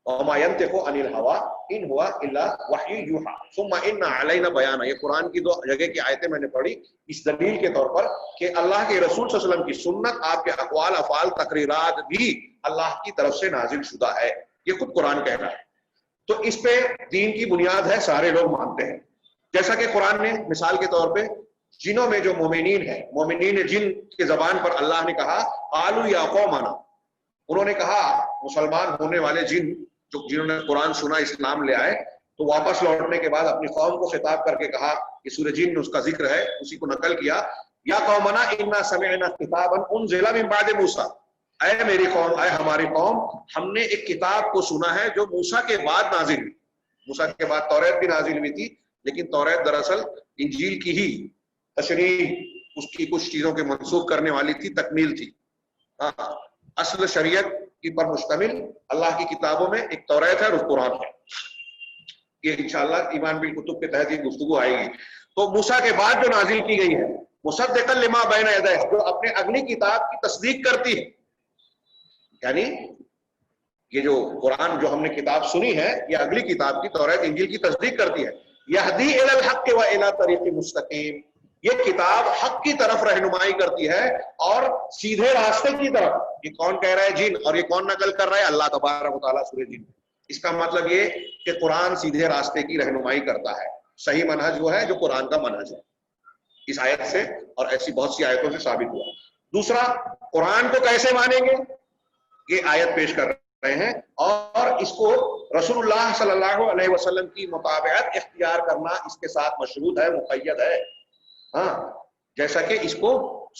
وما ينطق عن الهوى ان هو الا وحی یوحى ثم ان علینا بیانہ. یہ قرآن کی دو جگہ کی آیتیں میں نے پڑھی اس دلیل کے طور پر کہ اللہ کے رسول صلی اللہ علیہ وسلم کی سنت، آپ کے اقوال، افعال، تقریرات بھی اللہ کی طرف سے نازل شدہ ہے. یہ خود قرآن کہہ رہا ہے. تو اس پہ دین کی بنیاد ہے، سارے لوگ مانتے ہیں. جیسا کہ قرآن نے مثال کے طور پہ جنوں میں جو مومنین ہیں، مومنین جن کے زبان پر اللہ نے کہا قالوا یا قومنا، انہوں نے کہا مسلمان ہونے والے جن جو جنہوں نے قرآن سنا، اسلام لے آئے، تو واپس لوٹنے کے بعد اپنی قوم کو خطاب کر کے کہا، یہ سورہ جن میں اس کا ذکر ہے، اسی کو نقل کیا، یا قومنا انا سمعنا کتابا انزل من بعد موسیٰ، اے میری قوم، اے ہماری قوم، ہم نے ایک کتاب کو سنا ہے جو موسیٰ کے بعد نازل ہوئی. موسیٰ کے بعد توریت بھی نازل ہوئی تھی، لیکن توریت دراصل انجیل کی ہی تشریح، اس کی کچھ چیزوں کے منسوخ کرنے والی تھی، تکمیل تھی. ہاں، اصل شریعت کی پر مشتمل اللہ کی کتابوں میں ایک توریت ہے اور قرآن ہے. یہ انشاءاللہ ایمان بالکتب کے تحت یہ گفتگو آئے گی. تو موسیٰ کے بعد جو نازل کی گئی ہے، مصدقا لما بین یدیہ، جو اپنے اگلی کتاب کی تصدیق کرتی ہے. یعنی یہ جو قرآن جو ہم نے کتاب سنی ہے، یہ اگلی کتاب کی توریت انجیل کی تصدیق کرتی ہے. یہدی الی الحق و الی طریق مستقیم، یہ کتاب حق کی طرف رہنمائی کرتی ہے اور سیدھے راستے کی طرف. یہ کون کہہ رہا ہے؟ جن. اور یہ کون نقل کر رہا ہے؟ اللہ تبارک و تعالیٰ سورہ جن. اس کا مطلب یہ کہ قرآن سیدھے راستے کی رہنمائی کرتا ہے. صحیح منہج وہ ہے جو قرآن کا منہج ہے. اس آیت سے اور ایسی بہت سی آیتوں سے ثابت ہوا. دوسرا، قرآن کو کیسے مانیں گے؟ یہ آیت پیش کر رہے ہیں. اور اس کو رسول اللہ صلی اللہ علیہ وسلم کی مطابقت اختیار کرنا اس کے ساتھ مشروط ہے، مقید ہے. ہاں، جیسا کہ اس کو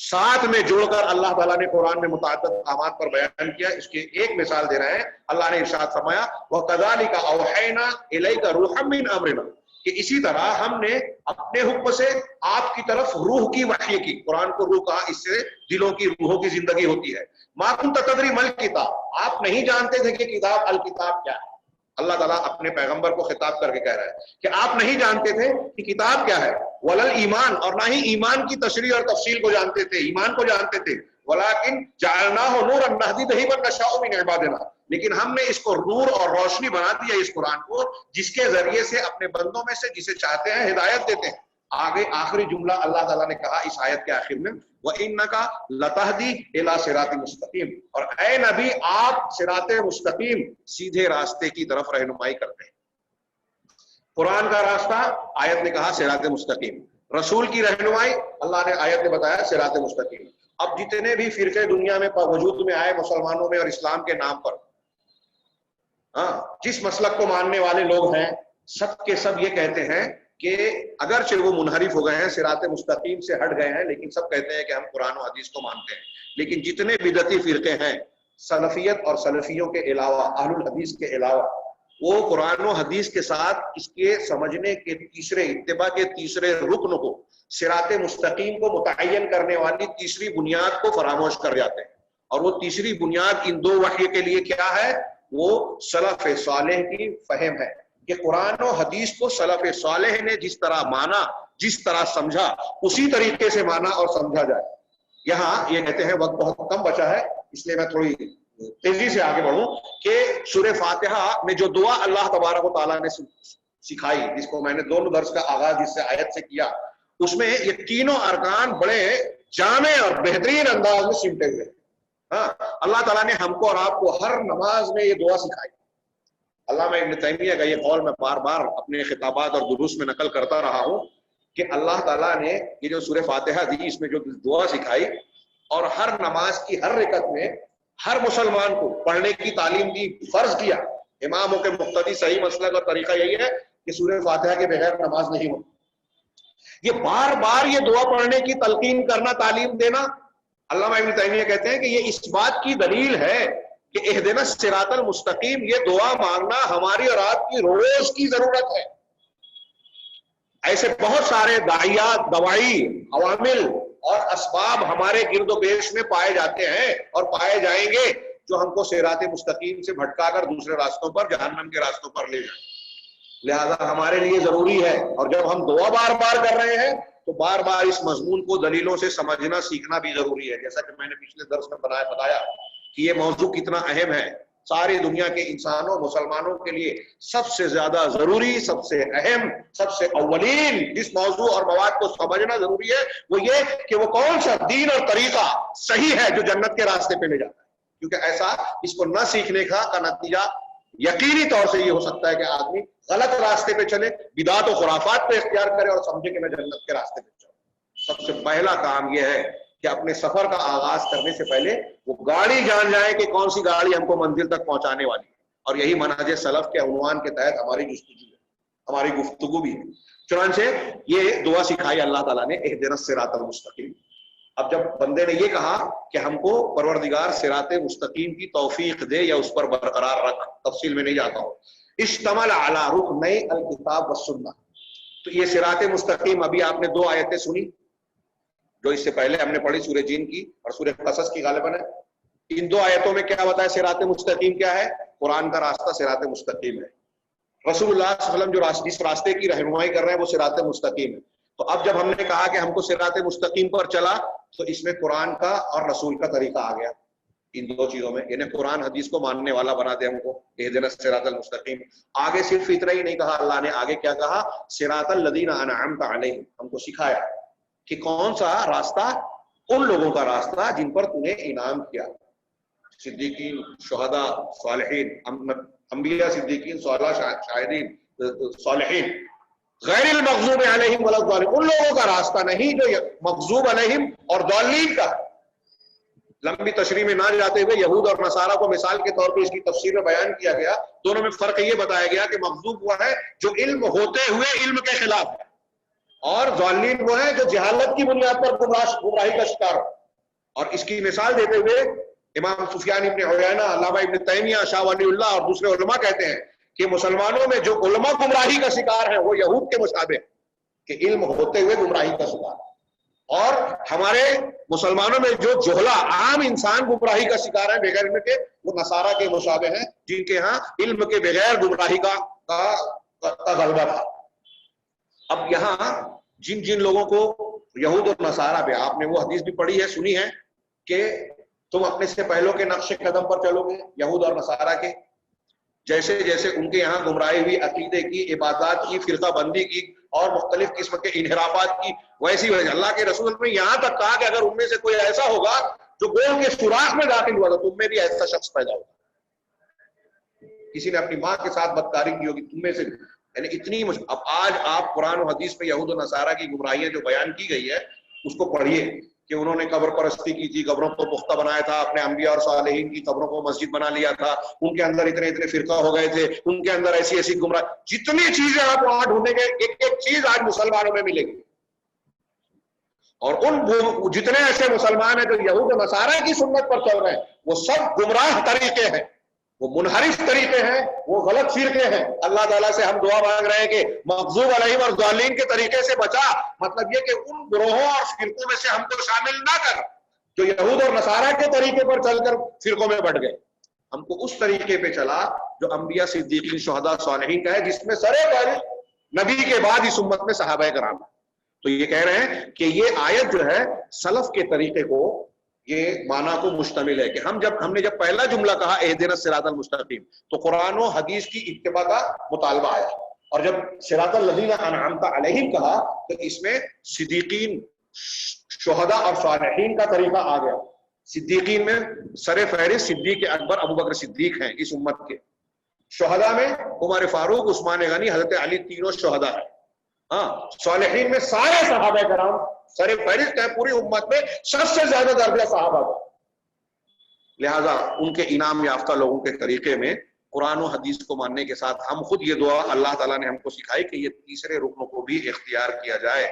ساتھ میں جوڑ کر اللہ تعالیٰ نے قرآن میں متعدد مقامات پر بیان کیا. اس کی ایک مثال دے رہے ہیں. اللہ نے ارشاد فرمایا وَكَذَلِكَ أَوْحَيْنَا إِلَيْكَ رُوحًا مِّنْ أَمْرِنَا، کہ اسی طرح ہم نے اپنے حکم سے آپ کی طرف روح کی وحی کی. قرآن کو روح کہا، اس سے دلوں کی روحوں کی زندگی ہوتی ہے. مَا كُنْتَ تَدْرِي مَا الْكِتَابُ، آپ نہیں جانتے تھے کہ کتاب الکتاب کیا ہے. اللہ تعالیٰ اپنے پیغمبر کو خطاب کر کے کہہ رہا ہے کہ آپ نہیں جانتے تھے کہ کتاب کیا ہے. وَلَا الْإِيمَانُ، اور نہ ہی ایمان کی تشریح اور تفصیل کو جانتے تھے، ایمان کو جانتے تھے. وَلَٰكِنْ جَعَلْنَاهُ نُورًا نَهْدِي بِهِ مَن نَّشَاءُ مِنْ عِبَادِنَا، لیکن ہم نے اس کو نور اور روشنی بنا دیا اس قرآن کو، جس کے ذریعے سے اپنے بندوں میں سے جسے چاہتے ہیں ہدایت دیتے ہیں. آگے آخری جملہ اللہ تعالیٰ نے کہا اس آیت کے آخر میں وَإِنَّكَ لَتَهْدِي إِلَىٰ صِرَاطٍ مُسْتَقِيمٍ، اور اے نبی آپ صراط مستقیم سیدھے راستے کی طرف رہنمائی کرتے ہیں. قرآن کا راستہ آیت نے کہا صراط مستقیم، رسول کی رہنمائی اللہ نے آیت نے بتایا صراط مستقیم. اب جتنے بھی فرقے دنیا میں وجود میں آئے مسلمانوں میں اور اسلام کے نام پر، ہاں، جس مسلک کو ماننے والے لوگ ہیں سب کے سب یہ کہتے ہیں کہ اگرچہ وہ منحرف ہو گئے ہیں، صراط مستقیم سے ہٹ گئے ہیں، لیکن سب کہتے ہیں کہ ہم قرآن و حدیث کو مانتے ہیں. لیکن جتنے بدعتی فرقے ہیں سلفیت اور سلفیوں کے علاوہ، اہل الحدیث کے علاوہ، وہ قرآن و حدیث کے ساتھ اس کے سمجھنے کے تیسرے، اتباع کے تیسرے رکن کو، صراط مستقیم کو متعین کرنے والی تیسری بنیاد کو فراموش کر جاتے ہیں. اور وہ تیسری بنیاد ان دو وحی کے لیے کیا ہے؟ وہ سلف صالح کی فہم ہے کہ قرآن و حدیث کو سلف صالح نے جس طرح مانا، جس طرح سمجھا، اسی طریقے سے مانا اور سمجھا جائے. یہاں یہ کہتے ہیں وقت بہت کم بچا ہے، اس لیے میں تھوڑی تیزی سے آگے بڑھوں کہ سورہ فاتحہ میں جو دعا اللہ تبارک و تعالیٰ نے سکھائی، جس کو میں نے دونوں درس کا آغاز جس سے آیت سے کیا، اس میں یہ تینوں ارکان بڑے جامع اور بہترین انداز میں سمٹے ہوئے. ہاں، اللہ تعالیٰ نے ہم کو اور آپ کو ہر نماز میں یہ دعا سکھائی. علامہ ابن تیمیہ کا یہ قول میں بار بار اپنے خطابات اور دروس میں نقل کرتا رہا ہوں کہ اللہ تعالیٰ نے یہ جو سورہ فاتحہ دی، اس میں جو دعا سکھائی اور ہر نماز کی ہر رکعت میں ہر مسلمان کو پڑھنے کی تعلیم دی، فرض کیا. اماموں کے مقتدی صحیح مسلک اور طریقہ یہی ہے کہ سورہ فاتحہ کے بغیر نماز نہیں ہوتی. یہ بار بار یہ دعا پڑھنے کی تلقین کرنا، تعلیم دینا، علامہ ابن تیمیہ کہتے ہیں کہ یہ اس بات کی دلیل ہے کہ اہدنا الصراط المستقیم، یہ دعا مانگنا ہماری اور آپ کی روز کی ضرورت ہے. ایسے بہت سارے داعیات، دوائی، عوامل اور اسباب ہمارے گرد و پیش میں پائے جاتے ہیں اور پائے جائیں گے جو ہم کو صراط مستقیم سے بھٹکا کر دوسرے راستوں پر، جہنم کے راستوں پر لے جائیں. لہذا ہمارے لیے ضروری ہے، اور جب ہم دعا بار بار کر رہے ہیں تو بار بار اس مضمون کو دلیلوں سے سمجھنا سیکھنا بھی ضروری ہے. جیسا کہ میں نے پچھلے درس میں بتایا کہ یہ موضوع کتنا اہم ہے. ساری دنیا کے انسانوں، مسلمانوں کے لیے سب سے زیادہ ضروری، سب سے اہم، سب سے اولین جس موضوع اور مواد کو سمجھنا ضروری ہے وہ یہ کہ وہ کون سا دین اور طریقہ صحیح ہے جو جنت کے راستے پہ لے جاتا ہے. کیونکہ ایسا اس کو نہ سیکھنے کا نتیجہ یقینی طور سے یہ ہو سکتا ہے کہ آدمی غلط راستے پہ چلے، بدعات و خرافات پہ اختیار کرے اور سمجھے کہ میں جنت کے راستے پہ چلوں. سب سے پہلا کام یہ ہے کہ اپنے سفر کا آغاز کرنے سے پہلے وہ گاڑی جان جائیں کہ کون سی گاڑی ہم کو منزل تک پہنچانے والی ہے. اور یہی منہج سلف کے عنوان کے تحت ہماری جستجو ہے، ہماری گفتگو بھی ہے. چنانچہ یہ دعا سکھائی اللہ تعالیٰ نے، اہدنا الصراط المستقیم. اب جب بندے نے یہ کہا کہ ہم کو پروردگار صراط مستقیم کی توفیق دے یا اس پر برقرار رکھ، تفصیل میں نہیں جاتا ہوں. اشتمل علی رکن الکتاب والسنہ، تو یہ صراط مستقیم ابھی آپ نے دو آیتیں سنی جو اس سے پہلے ہم نے پڑھی، سورہ جن کی اور سورہ قصص کی غالباً ہے. ان دو آیتوں میں کیا بتایا صراط مستقیم کیا ہے؟ قرآن کا راستہ صراط مستقیم ہے. رسول اللہ صلی اللہ علیہ وسلم جو جس راستے کی رہنمائی کر رہے ہیں وہ صراط مستقیم ہے. تو اب جب ہم نے کہا کہ ہم کو صراط مستقیم پر چلا تو اس میں قرآن کا اور رسول کا طریقہ آ گیا. ان دو چیزوں میں یعنی قرآن حدیث کو ماننے والا بنا دے ہم کو، اہدنا الصراط المستقیم. آگے صرف اتنا ہی نہیں کہا اللہ نے، آگے کیا کہا؟ صراط الذین انعمت علیہم، ہم کو سکھایا کہ کون سا راستہ؟ ان لوگوں کا راستہ جن پر تمہیں انعام کیا، صدیقین، شہداء، صالحین، انبیاء، صدیقین، شاہدین، صالحین، غیر المغضوب علیہم ولا الضالین، ان لوگوں کا راستہ نہیں جو مغضوب علیہم اور ضالین کا۔ لمبی تشریح میں نہ جاتے ہوئے یہود اور نصارہ کو مثال کے طور پہ اس کی تفسیر میں بیان کیا گیا۔ دونوں میں فرق یہ بتایا گیا کہ مغضوب وہ ہے جو علم ہوتے ہوئے علم کے خلاف ہے، اور ضالین وہ ہے جو جہالت کی بنیاد پر گمراہی کا شکار ہو۔ اور اس کی مثال دیتے ہوئے امام سفیان ابن عیینہ، علامہ ابن تیمیہ، شاہ ولی اللہ اور دوسرے علماء کہتے ہیں کہ مسلمانوں میں جو علماء گمراہی کا شکار ہیں وہ یہود کے مشابہ کہ علم ہوتے ہوئے گمراہی کا شکار، اور ہمارے مسلمانوں میں جو جہلا عام انسان گمراہی کا شکار ہیں بغیر علم کے، وہ نصارہ کے مشابہ ہیں جن کے ہاں علم کے بغیر گمراہی کا غلبہ تھا۔ اب یہاں جن جن لوگوں کو یہود اور نصارہ پہ، آپ نے وہ حدیث بھی پڑھی ہے، سنی ہے کہ تم اپنے سے پہلوں کے نقش قدم پر چلو گے، یہود اور نصارہ کے، جیسے جیسے ان کے یہاں گمراہی ہوئی عقیدے کی، عبادات کی، فرقہ بندی کی اور مختلف قسم کے انحرافات کی، ویسی وجہ اللہ کے رسول نے یہاں تک کہا کہ اگر ان میں سے کوئی ایسا ہوگا جو گول کے سوراخ میں داخل ہوا تو تم میں بھی ایسا شخص پیدا ہوگا۔ کسی نے اپنی ماں کے ساتھ بدکاری کی ہوگی، تم میں سے بھی، یعنی اتنی اب آج آپ قرآن و حدیث میں یہود و نصارہ کی گمراہیاں جو بیان کی گئی ہے اس کو پڑھیے کہ انہوں نے قبر پرستی کی تھی، قبروں کو پختہ بنایا تھا، اپنے انبیاء اور صالحین کی قبروں کو مسجد بنا لیا تھا، ان کے اندر اتنے اتنے فرقہ ہو گئے تھے، ان کے اندر ایسی ایسی گمراہ، جتنی چیزیں آپ وہاں ڈھونڈیں گے ایک ایک چیز آج مسلمانوں میں ملے گی۔ اور ان جتنے ایسے مسلمان ہیں جو یہود و نصارہ کی سنت پر چل رہے ہیں وہ سب گمراہ طریقے ہیں، وہ منحرف طریقے ہیں، وہ غلط فرقے ہیں۔ اللہ تعالیٰ سے ہم دعا مانگ رہے ہیں کہ مغضوب علیہم اور ضالین کے طریقے سے بچا، مطلب یہ کہ ان گروہوں اور فرقوں میں سے ہم کو شامل نہ کر جو یہود اور نصارہ کے طریقے پر چل کر فرقوں میں بٹ گئے، ہم کو اس طریقے پہ چلا جو انبیاء، صدیقین، شہداء، صالحین کا ہے، جس میں سرے پر نبی کے بعد اس امت میں صحابہ کرام۔ تو یہ کہہ رہے ہیں کہ یہ آیت جو ہے سلف کے طریقے کو، یہ معنی کو مشتمل ہے کہ ہم نے جب پہلا جملہ کہا اہدنا الصراط المستقیم تو قرآن و حدیث کی اتباع کا مطالبہ آیا، اور جب صراط الذین انعمت علیہم کہا تو اس میں صدیقین، شہداء اور صالحین کا طریقہ آ گیا۔ صدیقین میں سر فہرست صدیق اکبر ابو بکر صدیق ہیں اس امت کے، شہداء میں عمر فاروق، عثمان غنی، حضرت علی، تینوں شہداء ہیں۔ ہاں، صالحین میں سارے صحابہ کرام سر فہرست ہے، پوری امت میں سب سے زیادہ درجہ صحابہ کا، لہذا ان کے انعام یافتہ لوگوں کے طریقے میں قرآن و حدیث کو ماننے کے ساتھ ہم خود یہ دعا اللہ تعالیٰ نے ہم کو سکھائی کہ یہ تیسرے رکن کو بھی اختیار کیا جائے۔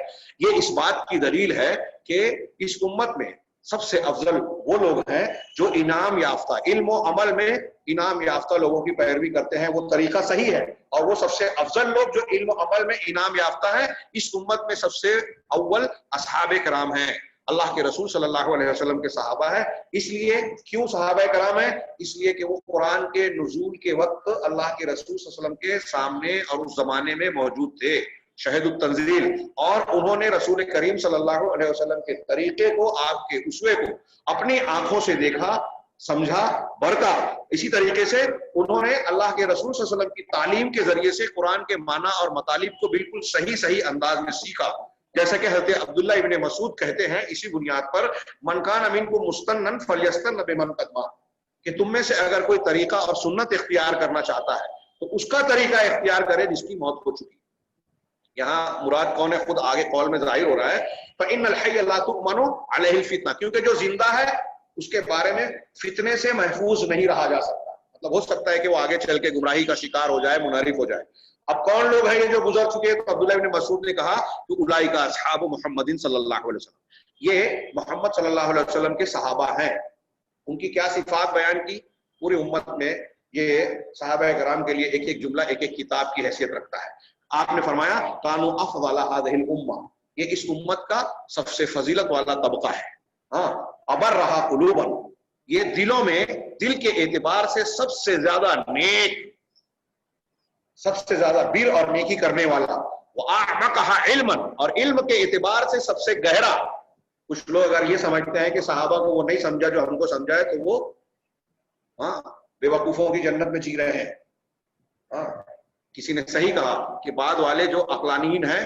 یہ اس بات کی دلیل ہے کہ اس امت میں سب سے افضل وہ لوگ ہیں جو انعام یافتہ، علم و عمل میں انعام یافتہ لوگوں کی پیروی کرتے ہیں، وہ طریقہ صحیح ہے، اور وہ سب سے افضل لوگ جو علم و عمل میں انعام یافتہ ہیں اس امت میں سب سے اول اصحاب کرام ہیں، اللہ کے رسول صلی اللہ علیہ وسلم کے صحابہ ہیں۔ اس لیے کیوں صحابہ کرام ہیں؟ اس لیے کہ وہ قرآن کے نزول کے وقت اللہ کے رسول صلی اللہ علیہ وسلم کے سامنے اور اس زمانے میں موجود تھے، شہد التنزیل، اور انہوں نے رسول کریم صلی اللہ علیہ وسلم کے طریقے کو، آپ کے اسوے کو اپنی آنکھوں سے دیکھا، سمجھا، برتا۔ اسی طریقے سے انہوں نے اللہ کے رسول صلی اللہ علیہ وسلم کی تعلیم کے ذریعے سے قرآن کے معنی اور مطالب کو بالکل صحیح انداز میں سیکھا، جیسا کہ حضرت عبداللہ ابن مسعود کہتے ہیں اسی بنیاد پر، من کان منکم مستنن فلیستن بمن قد مات، کہ تم میں سے اگر کوئی طریقہ اور سنت اختیار کرنا چاہتا ہے تو اس کا طریقہ اختیار کرے جس کی موت ہو چکی۔ یہاں مراد کون ہے؟ خود آگے قول میں ظاہر ہو رہا ہے، فإن الحي لا تؤمن عليه الفتنہ، کیونکہ جو زندہ ہے اس کے بارے میں فتنے سے محفوظ نہیں رہا جا سکتا، مطلب ہو سکتا ہے کہ وہ آگے چل کے گمراہی کا شکار ہو جائے، منحرف ہو جائے۔ اب کون لوگ ہیں یہ جو گزر چکے؟ تو عبداللہ ابن مسعود نے کہا کہ اولئک اصحاب محمد صلی اللہ علیہ وسلم، یہ محمد صلی اللہ علیہ وسلم کے صحابہ ہیں۔ ان کی کیا صفات بیان کی؟ پوری امت میں یہ صحابہ کرام کے لیے ایک ایک جملہ ایک ایک کتاب کی حیثیت رکھتا ہے۔ آپ نے فرمایا کانوا افضل هذه الامه، یہ اس امت کا سب سے فضیلت والا طبقہ ہے۔ ہاں، ابرھا قلوبا، یہ دلوں میں، دل کے اعتبار سے سب سے زیادہ نیک، سب سے زیادہ بر اور نیکی کرنے والا، واعمقها علما، اور علم کے اعتبار سے سب سے گہرا۔ کچھ لوگ اگر یہ سمجھتے ہیں کہ صحابہ کو وہ نہیں سمجھا جو ہم کو سمجھا ہے تو وہ بے وقوفوں کی جنت میں جی رہے ہیں۔ کسی نے صحیح کہا کہ بعد والے جو عقلانیین ہیں